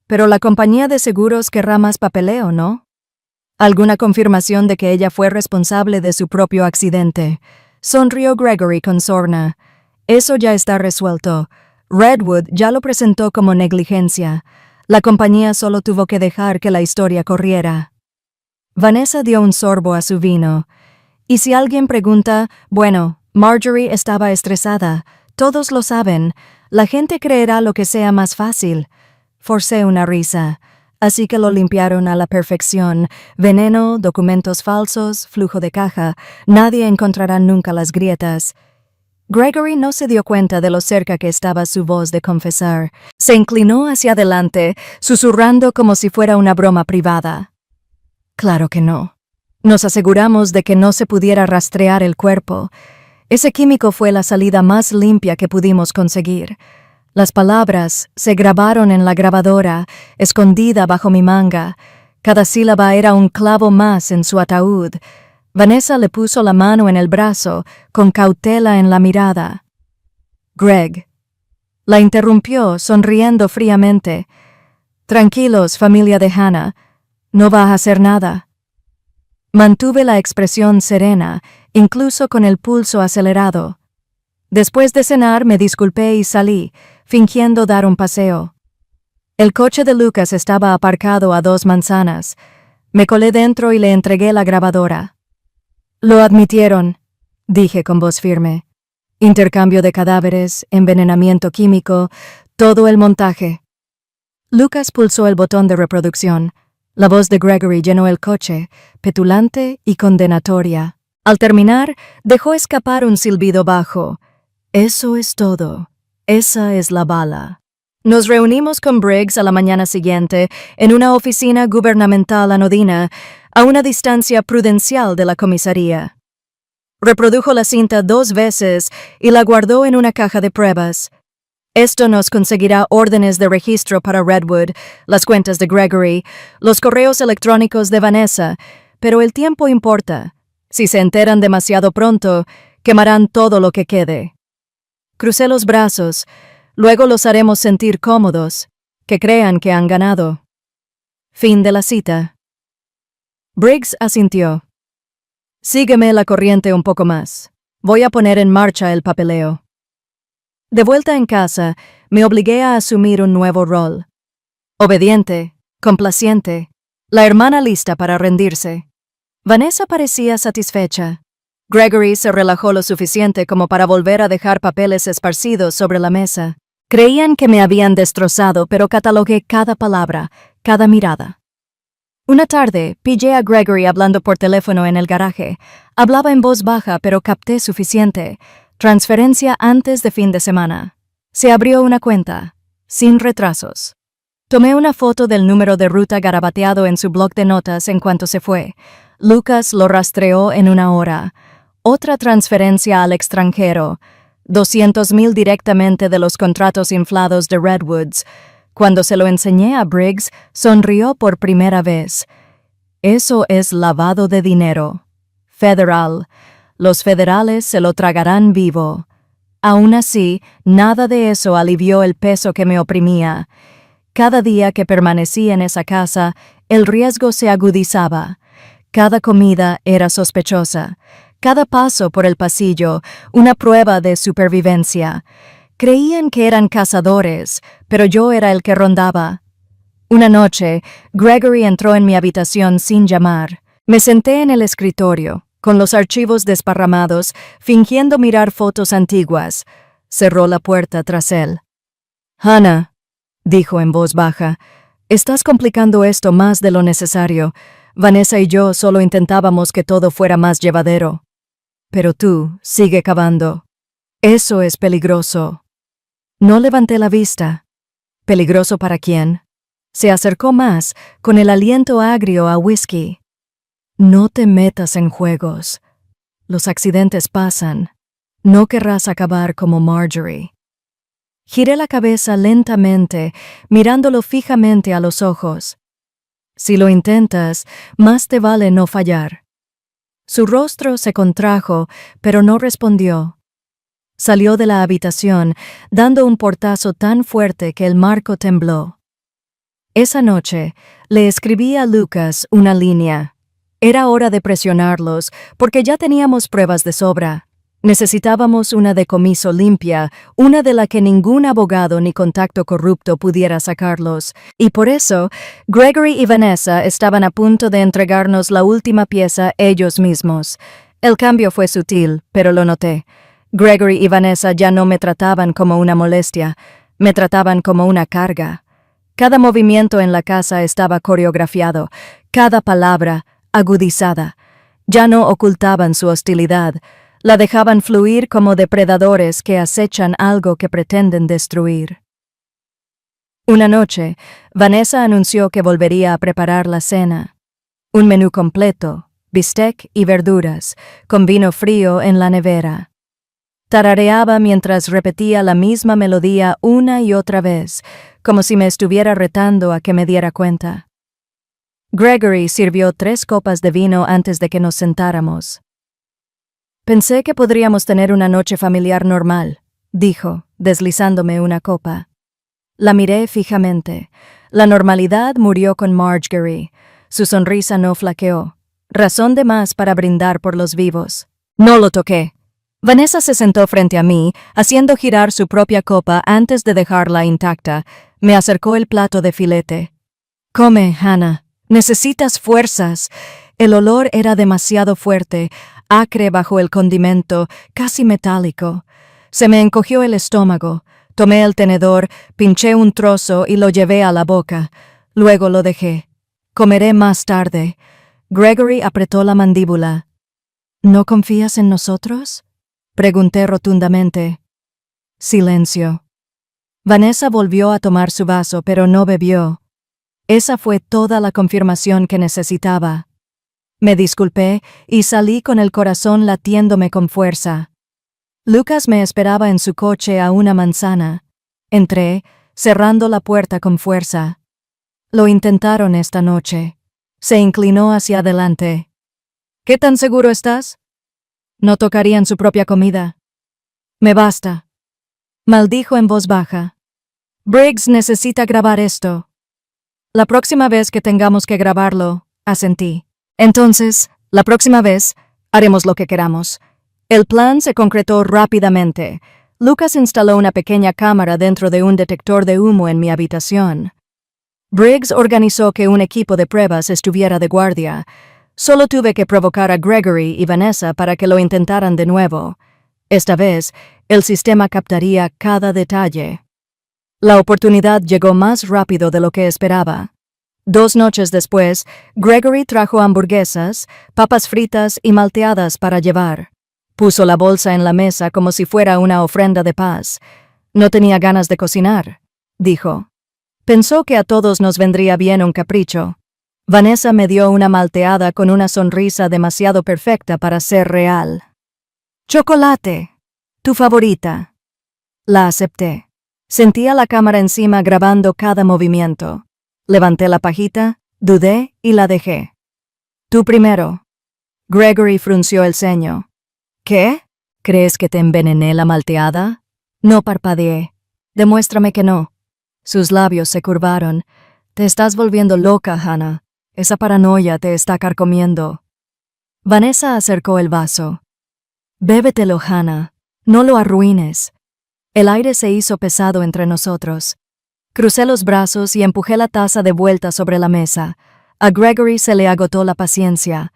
Pero la compañía de seguros querrá más papeleo, ¿no? ¿Alguna confirmación de que ella fue responsable de su propio accidente? Sonrió Gregory con sorna. Eso ya está resuelto. Redwood ya lo presentó como negligencia. La compañía solo tuvo que dejar que la historia corriera. Vanessa dio un sorbo a su vino. Y si alguien pregunta, bueno, Marjorie estaba estresada. Todos lo saben. La gente creerá lo que sea más fácil. Forcé una risa. Así que lo limpiaron a la perfección. Veneno, documentos falsos, flujo de caja. Nadie encontrará nunca las grietas. Gregory no se dio cuenta de lo cerca que estaba su voz de confesar. Se inclinó hacia adelante, susurrando como si fuera una broma privada. Claro que no. Nos aseguramos de que no se pudiera rastrear el cuerpo. Ese químico fue la salida más limpia que pudimos conseguir. Las palabras se grabaron en la grabadora, escondida bajo mi manga. Cada sílaba era un clavo más en su ataúd. Vanessa le puso la mano en el brazo, con cautela en la mirada. Greg. La interrumpió, sonriendo fríamente. Tranquilos, familia de Hannah. No va a hacer nada. Mantuve la expresión serena, incluso con el pulso acelerado. Después de cenar me disculpé y salí, fingiendo dar un paseo. El coche de Lucas estaba aparcado a 2 manzanas. Me colé dentro y le entregué la grabadora. Lo admitieron, dije con voz firme. Intercambio de cadáveres, envenenamiento químico, todo el montaje. Lucas pulsó el botón de reproducción. La voz de Gregory llenó el coche, petulante y condenatoria. Al terminar, dejó escapar un silbido bajo. Eso es todo. Esa es la bala. Nos reunimos con Briggs a la mañana siguiente en una oficina gubernamental anodina, a una distancia prudencial de la comisaría. Reprodujo la cinta 2 veces y la guardó en una caja de pruebas. Esto nos conseguirá órdenes de registro para Redwood, las cuentas de Gregory, los correos electrónicos de Vanessa, pero el tiempo importa. Si se enteran demasiado pronto, quemarán todo lo que quede. Crucé los brazos, luego los haremos sentir cómodos, que crean que han ganado. Fin de la cita. Briggs asintió. Sígueme la corriente un poco más. Voy a poner en marcha el papeleo. De vuelta en casa, me obligué a asumir un nuevo rol. Obediente, complaciente, la hermana lista para rendirse. Vanessa parecía satisfecha. Gregory se relajó lo suficiente como para volver a dejar papeles esparcidos sobre la mesa. Creían que me habían destrozado, pero catalogué cada palabra, cada mirada. Una tarde, pillé a Gregory hablando por teléfono en el garaje. Hablaba en voz baja, pero capté suficiente. Transferencia antes de fin de semana. Se abrió una cuenta, sin retrasos. Tomé una foto del número de ruta garabateado en su bloc de notas en cuanto se fue. Lucas lo rastreó en 1 hora. Otra transferencia al extranjero. 200,000 directamente de los contratos inflados de Redwoods. Cuando se lo enseñé a Briggs, sonrió por primera vez. Eso es lavado de dinero. Federal. Los federales se lo tragarán vivo. Aún así, nada de eso alivió el peso que me oprimía. Cada día que permanecí en esa casa, el riesgo se agudizaba. Cada comida era sospechosa. Cada paso por el pasillo, una prueba de supervivencia. Creían que eran cazadores, pero yo era el que rondaba. Una noche, Gregory entró en mi habitación sin llamar. Me senté en el escritorio, con los archivos desparramados, fingiendo mirar fotos antiguas. Cerró la puerta tras él. «Hannah», dijo en voz baja, «estás complicando esto más de lo necesario. Vanessa y yo solo intentábamos que todo fuera más llevadero. Pero tú, sigue cavando. Eso es peligroso». No levanté la vista. ¿Peligroso para quién? Se acercó más, con el aliento agrio a whisky. No te metas en juegos. Los accidentes pasan. No querrás acabar como Marjorie. Giré la cabeza lentamente, mirándolo fijamente a los ojos. Si lo intentas, más te vale no fallar. Su rostro se contrajo, pero no respondió. Salió de la habitación, dando un portazo tan fuerte que el marco tembló. Esa noche, le escribí a Lucas una línea. Era hora de presionarlos, porque ya teníamos pruebas de sobra. Necesitábamos una decomiso limpia, una de la que ningún abogado ni contacto corrupto pudiera sacarlos, y por eso, Gregory y Vanessa estaban a punto de entregarnos la última pieza ellos mismos. El cambio fue sutil, pero lo noté. Gregory y Vanessa ya no me trataban como una molestia, me trataban como una carga. Cada movimiento en la casa estaba coreografiado, cada palabra agudizada. Ya no ocultaban su hostilidad, la dejaban fluir como depredadores que acechan algo que pretenden destruir. Una noche, Vanessa anunció que volvería a preparar la cena. Un menú completo, bistec y verduras, con vino frío en la nevera. Tarareaba mientras repetía la misma melodía una y otra vez, como si me estuviera retando a que me diera cuenta. Gregory sirvió 3 copas de vino antes de que nos sentáramos. Pensé que podríamos tener una noche familiar normal, dijo, deslizándome una copa. La miré fijamente. La normalidad murió con Marjorie. Su sonrisa no flaqueó. Razón de más para brindar por los vivos. No lo toqué. Vanessa se sentó frente a mí, haciendo girar su propia copa antes de dejarla intacta. Me acercó el plato de filete. Come, Hannah. Necesitas fuerzas. El olor era demasiado fuerte, acre bajo el condimento, casi metálico. Se me encogió el estómago. Tomé el tenedor, pinché un trozo y lo llevé a la boca. Luego lo dejé. Comeré más tarde. Gregory apretó la mandíbula. ¿No confías en nosotros? Pregunté rotundamente. Silencio. Vanessa volvió a tomar su vaso, pero no bebió. Esa fue toda la confirmación que necesitaba. Me disculpé y salí con el corazón latiéndome con fuerza. Lucas me esperaba en su coche a una manzana. Entré, cerrando la puerta con fuerza. Lo intentaron esta noche. Se inclinó hacia adelante. ¿Qué tan seguro estás? No tocarían su propia comida. Me basta. Maldijo en voz baja. Briggs necesita grabar esto. La próxima vez que tengamos que grabarlo, asentí. Entonces, la próxima vez, haremos lo que queramos. El plan se concretó rápidamente. Lucas instaló una pequeña cámara dentro de un detector de humo en mi habitación. Briggs organizó que un equipo de pruebas estuviera de guardia. Solo tuve que provocar a Gregory y Vanessa para que lo intentaran de nuevo. Esta vez, el sistema captaría cada detalle. La oportunidad llegó más rápido de lo que esperaba. 2 noches después, Gregory trajo hamburguesas, papas fritas y malteadas para llevar. Puso la bolsa en la mesa como si fuera una ofrenda de paz. No tenía ganas de cocinar, dijo. Pensó que a todos nos vendría bien un capricho. Vanessa me dio una malteada con una sonrisa demasiado perfecta para ser real. Chocolate, tu favorita. La acepté. Sentía la cámara encima grabando cada movimiento. Levanté la pajita, dudé y la dejé. Tú primero. Gregory frunció el ceño. ¿Qué? ¿Crees que te envenené la malteada? No parpadeé. Demuéstrame que no. Sus labios se curvaron. Te estás volviendo loca, Hannah. Esa paranoia te está carcomiendo. Vanessa acercó el vaso. Bébetelo, Hannah. No lo arruines. El aire se hizo pesado entre nosotros. Crucé los brazos y empujé la taza de vuelta sobre la mesa. A Gregory se le agotó la paciencia.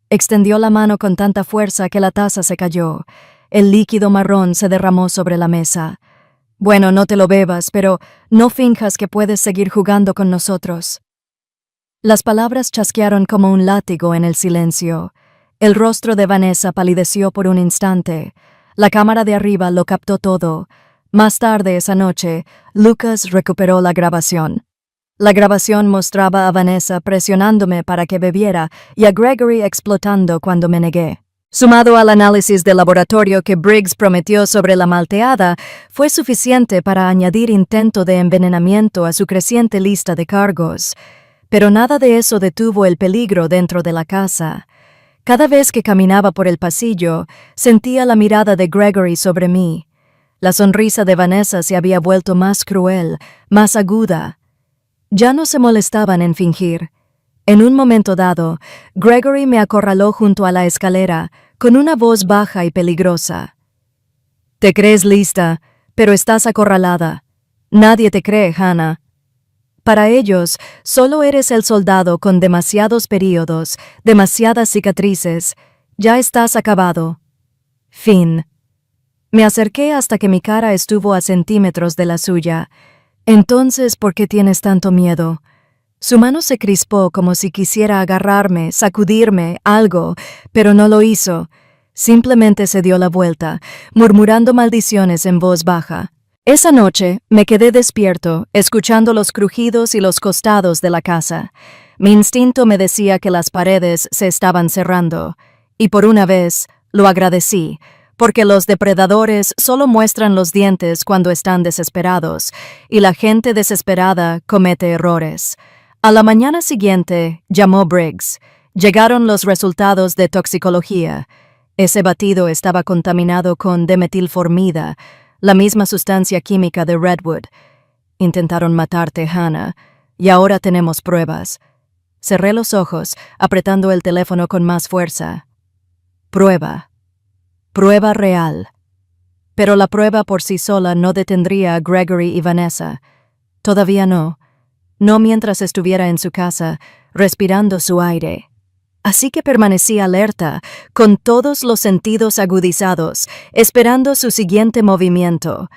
Extendió la mano con tanta fuerza que la taza se cayó. El líquido marrón se derramó sobre la mesa. Bueno, no te lo bebas, pero no finjas que puedes seguir jugando con nosotros. Las palabras chasquearon como un látigo en el silencio. El rostro de Vanessa palideció por un instante. La cámara de arriba lo captó todo. Más tarde esa noche, Lucas recuperó la grabación. La grabación mostraba a Vanessa presionándome para que bebiera y a Gregory explotando cuando me negué. Sumado al análisis de laboratorio que Briggs prometió sobre la malteada, fue suficiente para añadir intento de envenenamiento a su creciente lista de cargos. Pero nada de eso detuvo el peligro dentro de la casa. Cada vez que caminaba por el pasillo, sentía la mirada de Gregory sobre mí. La sonrisa de Vanessa se había vuelto más cruel, más aguda. Ya no se molestaban en fingir. En un momento dado, Gregory me acorraló junto a la escalera, con una voz baja y peligrosa. «Te crees lista, pero estás acorralada. Nadie te cree, Hannah. Para ellos, solo eres el soldado con demasiados períodos, demasiadas cicatrices. Ya estás acabado. Fin». Me acerqué hasta que mi cara estuvo a centímetros de la suya. «Entonces, ¿por qué tienes tanto miedo?» Su mano se crispó como si quisiera agarrarme, sacudirme, algo, pero no lo hizo. Simplemente se dio la vuelta, murmurando maldiciones en voz baja. Esa noche me quedé despierto, escuchando los crujidos y los costados de la casa. Mi instinto me decía que las paredes se estaban cerrando, y por una vez lo agradecí, porque los depredadores solo muestran los dientes cuando están desesperados, y la gente desesperada comete errores. A la mañana siguiente, llamó Briggs. Llegaron los resultados de toxicología. Ese batido estaba contaminado con dimetilformida, la misma sustancia química de Redwood. Intentaron matarte, Hannah, y ahora tenemos pruebas. Cerré los ojos, apretando el teléfono con más fuerza. Prueba. Prueba real. Pero la prueba por sí sola no detendría a Gregory y Vanessa. Todavía no. No mientras estuviera en su casa, respirando su aire. Así que permanecí alerta, con todos los sentidos agudizados, esperando su siguiente movimiento,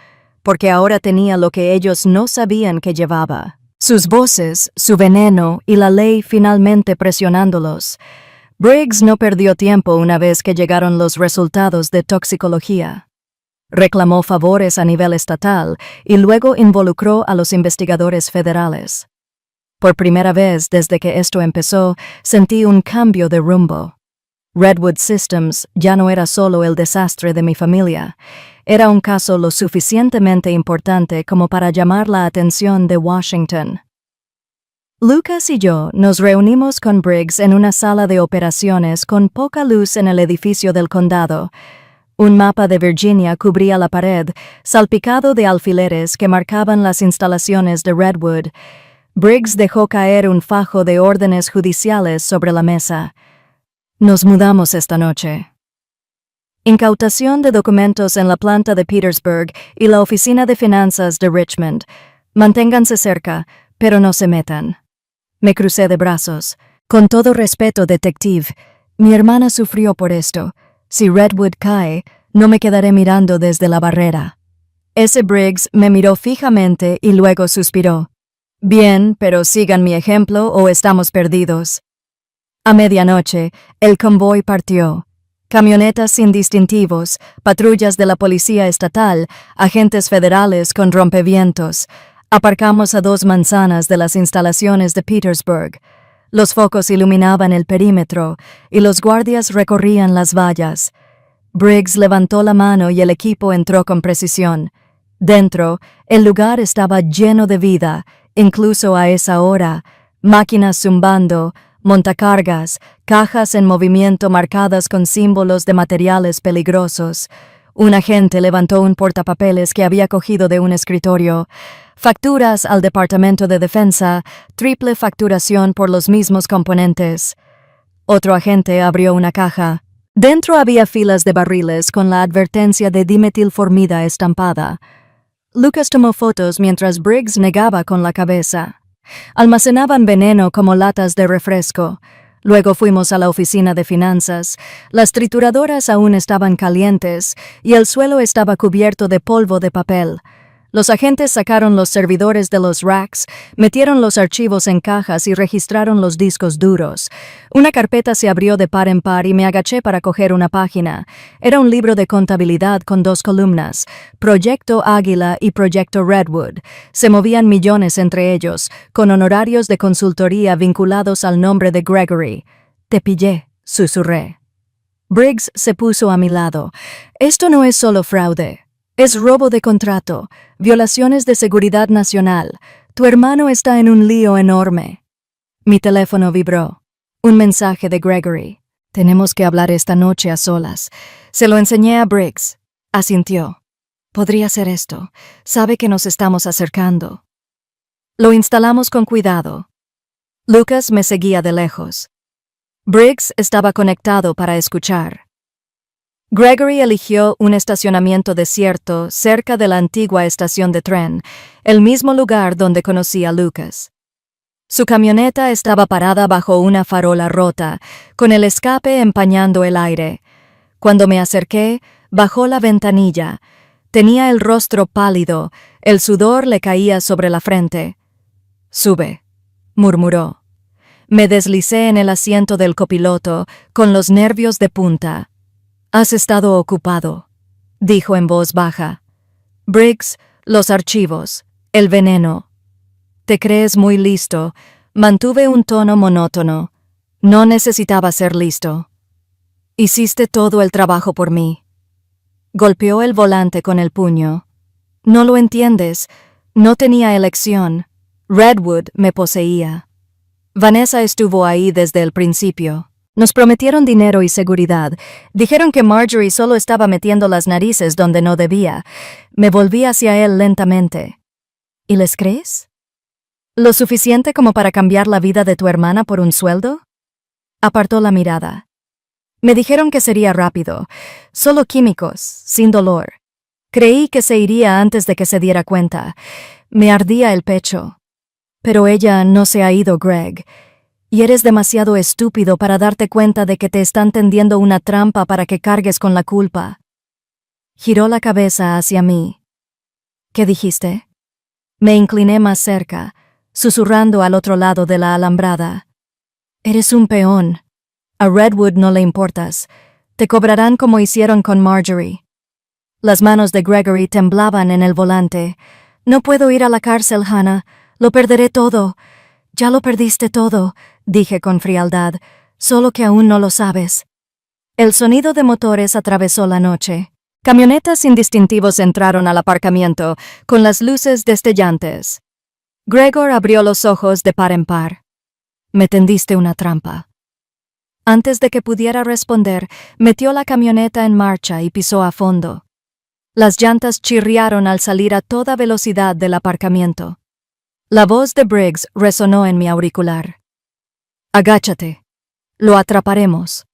porque ahora tenía lo que ellos no sabían que llevaba. Sus voces, su veneno y la ley finalmente presionándolos. Briggs no perdió tiempo una vez que llegaron los resultados de toxicología. Reclamó favores a nivel estatal y luego involucró a los investigadores federales. Por primera vez desde que esto empezó, sentí un cambio de rumbo. Redwood Systems ya no era solo el desastre de mi familia, era un caso lo suficientemente importante como para llamar la atención de Washington. Lucas y yo nos reunimos con Briggs en una sala de operaciones con poca luz en el edificio del condado. Un mapa de Virginia cubría la pared, salpicado de alfileres que marcaban las instalaciones de Redwood. Briggs dejó caer un fajo de órdenes judiciales sobre la mesa. Nos mudamos esta noche. Incautación de documentos en la planta de Petersburg y la oficina de finanzas de Richmond. Manténganse cerca, pero no se metan. Me crucé de brazos. Con todo respeto, detective, mi hermana sufrió por esto. Si Redwood cae, no me quedaré mirando desde la barrera. Ese Briggs me miró fijamente y luego suspiró. Bien, pero sigan mi ejemplo o estamos perdidos. A medianoche, el convoy partió. Camionetas sin distintivos, patrullas de la policía estatal, agentes federales con rompevientos. Aparcamos a 2 manzanas de las instalaciones de Petersburg. Los focos iluminaban el perímetro y los guardias recorrían las vallas. Briggs levantó la mano y el equipo entró con precisión. Dentro, el lugar estaba lleno de vida, incluso a esa hora. Máquinas zumbando, montacargas, cajas en movimiento marcadas con símbolos de materiales peligrosos. Un agente levantó un portapapeles que había cogido de un escritorio. Facturas al Departamento de Defensa, triple facturación por los mismos componentes. Otro agente abrió una caja. Dentro había filas de barriles con la advertencia de dimetilformida estampada. Lucas tomó fotos mientras Briggs negaba con la cabeza. Almacenaban veneno como latas de refresco. Luego fuimos a la oficina de finanzas. Las trituradoras aún estaban calientes y el suelo estaba cubierto de polvo de papel. Los agentes sacaron los servidores de los racks, metieron los archivos en cajas y registraron los discos duros. Una carpeta se abrió de par en par y me agaché para coger una página. Era un libro de contabilidad con 2 columnas, Proyecto Águila y Proyecto Redwood. Se movían millones entre ellos, con honorarios de consultoría vinculados al nombre de Gregory. «Te pillé», susurré. Briggs se puso a mi lado. «Esto no es solo fraude. Es robo de contrato, violaciones de seguridad nacional. Tu hermano está en un lío enorme». Mi teléfono vibró. Un mensaje de Gregory. «Tenemos que hablar esta noche a solas». Se lo enseñé a Briggs. Asintió. «Podría ser esto. Sabe que nos estamos acercando». Lo instalamos con cuidado. Lucas me seguía de lejos. Briggs estaba conectado para escuchar. Gregory eligió un estacionamiento desierto cerca de la antigua estación de tren, el mismo lugar donde conocí a Lucas. Su camioneta estaba parada bajo una farola rota, con el escape empañando el aire. Cuando me acerqué, bajó la ventanilla. Tenía el rostro pálido, el sudor le caía sobre la frente. «Sube», murmuró. Me deslicé en el asiento del copiloto, con los nervios de punta. «Has estado ocupado», dijo en voz baja. «Briggs, los archivos, el veneno». «Te crees muy listo», mantuve un tono monótono. No necesitaba ser listo. «Hiciste todo el trabajo por mí». Golpeó el volante con el puño. «No lo entiendes. No tenía elección. Redwood me poseía. Vanessa estuvo ahí desde el principio. Nos prometieron dinero y seguridad. Dijeron que Marjorie solo estaba metiendo las narices donde no debía. Me volví hacia él lentamente. ¿Y les crees? ¿Lo suficiente como para cambiar la vida de tu hermana por un sueldo?» Apartó la mirada. Me dijeron que sería rápido, solo químicos, sin dolor. Creí que se iría antes de que se diera cuenta. Me ardía el pecho. Pero ella no se ha ido, Greg. Y eres demasiado estúpido para darte cuenta de que te están tendiendo una trampa para que cargues con la culpa. Giró la cabeza hacia mí. ¿Qué dijiste? Me incliné más cerca, susurrando al otro lado de la alambrada. Eres un peón. A Redwood no le importas. Te cobrarán como hicieron con Marjorie. Las manos de Gregory temblaban en el volante. No puedo ir a la cárcel, Hannah. Lo perderé todo. Ya lo perdiste todo, dije con frialdad, solo que aún no lo sabes. El sonido de motores atravesó la noche. Camionetas sin distintivos entraron al aparcamiento, con las luces destellantes. Gregor abrió los ojos de par en par. Me tendiste una trampa. Antes de que pudiera responder, metió la camioneta en marcha y pisó a fondo. Las llantas chirriaron al salir a toda velocidad del aparcamiento. La voz de Briggs resonó en mi auricular. «Agáchate. Lo atraparemos».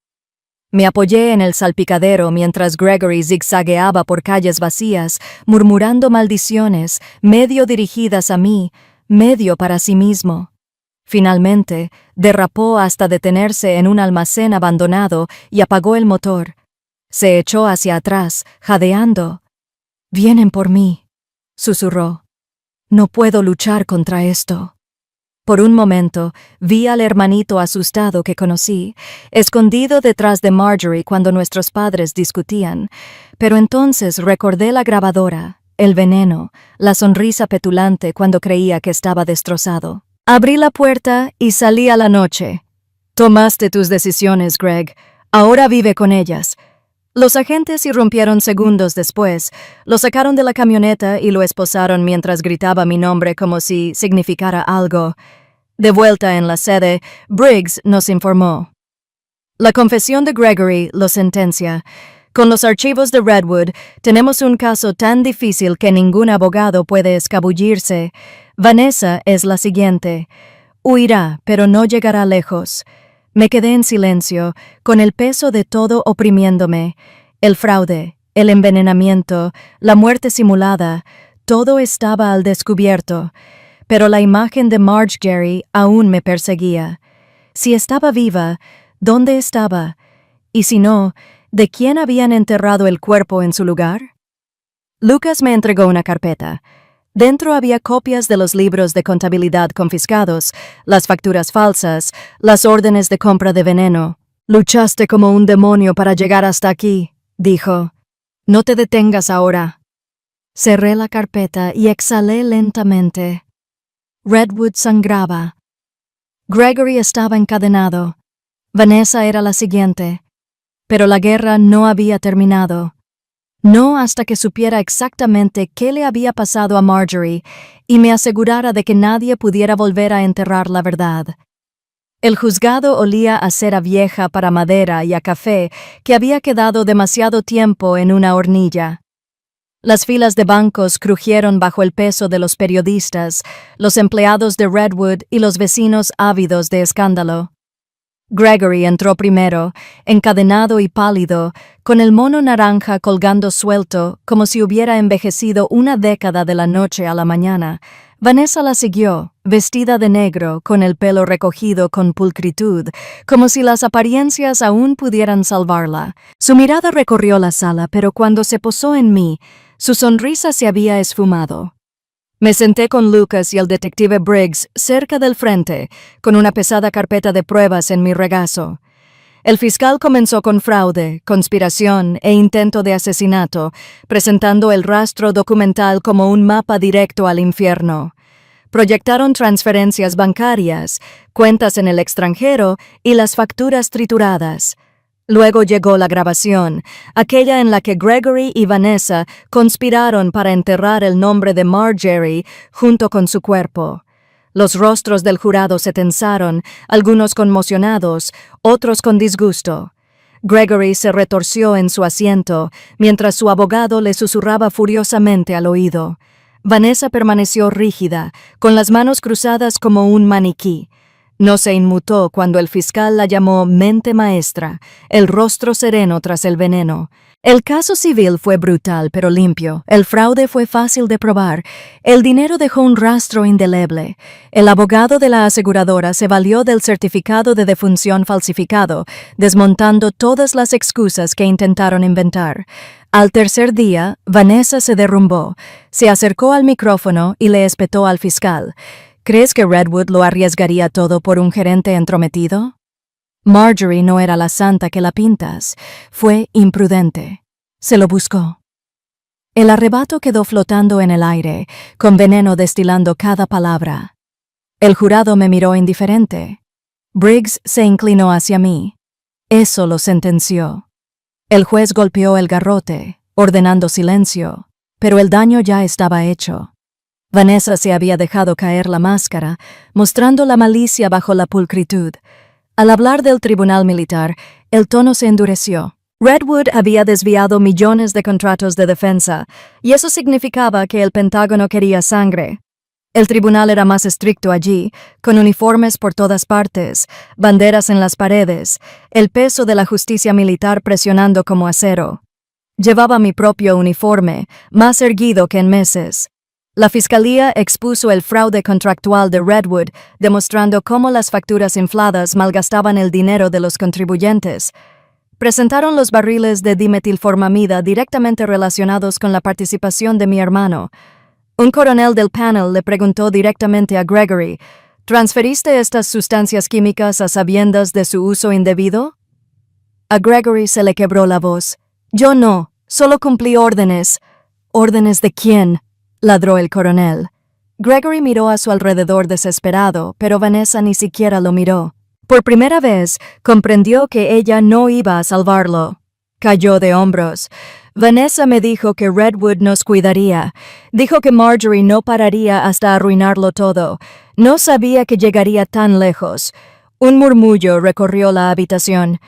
Me apoyé en el salpicadero mientras Gregory zigzagueaba por calles vacías, murmurando maldiciones, medio dirigidas a mí, medio para sí mismo. Finalmente, derrapó hasta detenerse en un almacén abandonado y apagó el motor. Se echó hacia atrás, jadeando. «Vienen por mí», susurró. «No puedo luchar contra esto». Por un momento, vi al hermanito asustado que conocí, escondido detrás de Marjorie cuando nuestros padres discutían, pero entonces recordé la grabadora, el veneno, la sonrisa petulante cuando creía que estaba destrozado. Abrí la puerta y salí a la noche. «Tomaste tus decisiones, Greg. Ahora vive con ellas». Los agentes irrumpieron segundos después, lo sacaron de la camioneta y lo esposaron mientras gritaba mi nombre como si significara algo. De vuelta en la sede, Briggs nos informó. La confesión de Gregory lo sentencia. Con los archivos de Redwood, tenemos un caso tan difícil que ningún abogado puede escabullirse. Vanessa es la siguiente. Huirá, pero no llegará lejos. Me quedé en silencio, con el peso de todo oprimiéndome. El fraude, el envenenamiento, la muerte simulada, todo estaba al descubierto. Pero la imagen de Marjorie aún me perseguía. Si estaba viva, ¿dónde estaba? Y si no, ¿de quién habían enterrado el cuerpo en su lugar? Lucas me entregó una carpeta. Dentro había copias de los libros de contabilidad confiscados, las facturas falsas, las órdenes de compra de veneno. «Luchaste como un demonio para llegar hasta aquí», dijo. «No te detengas ahora». Cerré la carpeta y exhalé lentamente. Redwood sangraba. Gregory estaba encadenado. Vanessa era la siguiente. Pero la guerra no había terminado. No hasta que supiera exactamente qué le había pasado a Marjorie y me asegurara de que nadie pudiera volver a enterrar la verdad. El juzgado olía a cera vieja para madera y a café que había quedado demasiado tiempo en una hornilla. Las filas de bancos crujieron bajo el peso de los periodistas, los empleados de Redwood y los vecinos ávidos de escándalo. Gregory entró primero, encadenado y pálido, con el mono naranja colgando suelto, como si hubiera envejecido una década de la noche a la mañana. Vanessa la siguió, vestida de negro, con el pelo recogido con pulcritud, como si las apariencias aún pudieran salvarla. Su mirada recorrió la sala, pero cuando se posó en mí, su sonrisa se había esfumado. Me senté con Lucas y el detective Briggs cerca del frente, con una pesada carpeta de pruebas en mi regazo. El fiscal comenzó con fraude, conspiración e intento de asesinato, presentando el rastro documental como un mapa directo al infierno. Proyectaron transferencias bancarias, cuentas en el extranjero y las facturas trituradas. Luego llegó la grabación, aquella en la que Gregory y Vanessa conspiraron para enterrar el nombre de Marjorie junto con su cuerpo. Los rostros del jurado se tensaron, algunos conmocionados, otros con disgusto. Gregory se retorció en su asiento, mientras su abogado le susurraba furiosamente al oído. Vanessa permaneció rígida, con las manos cruzadas como un maniquí. No se inmutó cuando el fiscal la llamó mente maestra, el rostro sereno tras el veneno. El caso civil fue brutal pero limpio. El fraude fue fácil de probar. El dinero dejó un rastro indeleble. El abogado de la aseguradora se valió del certificado de defunción falsificado, desmontando todas las excusas que intentaron inventar. Al tercer día, Vanessa se derrumbó, se acercó al micrófono y le espetó al fiscal. ¿Crees que Redwood lo arriesgaría todo por un gerente entrometido? Marjorie no era la santa que la pintas. Fue imprudente. Se lo buscó. El arrebato quedó flotando en el aire, con veneno destilando cada palabra. El jurado me miró indiferente. Briggs se inclinó hacia mí. Eso lo sentenció. El juez golpeó el garrote, ordenando silencio, pero el daño ya estaba hecho. Vanessa se había dejado caer la máscara, mostrando la malicia bajo la pulcritud. Al hablar del tribunal militar, el tono se endureció. Redwood había desviado millones de contratos de defensa, y eso significaba que el Pentágono quería sangre. El tribunal era más estricto allí, con uniformes por todas partes, banderas en las paredes, el peso de la justicia militar presionando como acero. Llevaba mi propio uniforme, más erguido que en meses. La fiscalía expuso el fraude contractual de Redwood, demostrando cómo las facturas infladas malgastaban el dinero de los contribuyentes. Presentaron los barriles de dimetilformamida directamente relacionados con la participación de mi hermano. Un coronel del panel le preguntó directamente a Gregory, ¿transferiste estas sustancias químicas a sabiendas de su uso indebido? A Gregory se le quebró la voz. Yo no, solo cumplí órdenes. ¿Órdenes de quién?, ladró el coronel. Gregory miró a su alrededor desesperado, pero Vanessa ni siquiera lo miró. Por primera vez, comprendió que ella no iba a salvarlo. Cayó de hombros. Vanessa me dijo que Redwood nos cuidaría. Dijo que Marjorie no pararía hasta arruinarlo todo. No sabía que llegaría tan lejos. Un murmullo recorrió la habitación.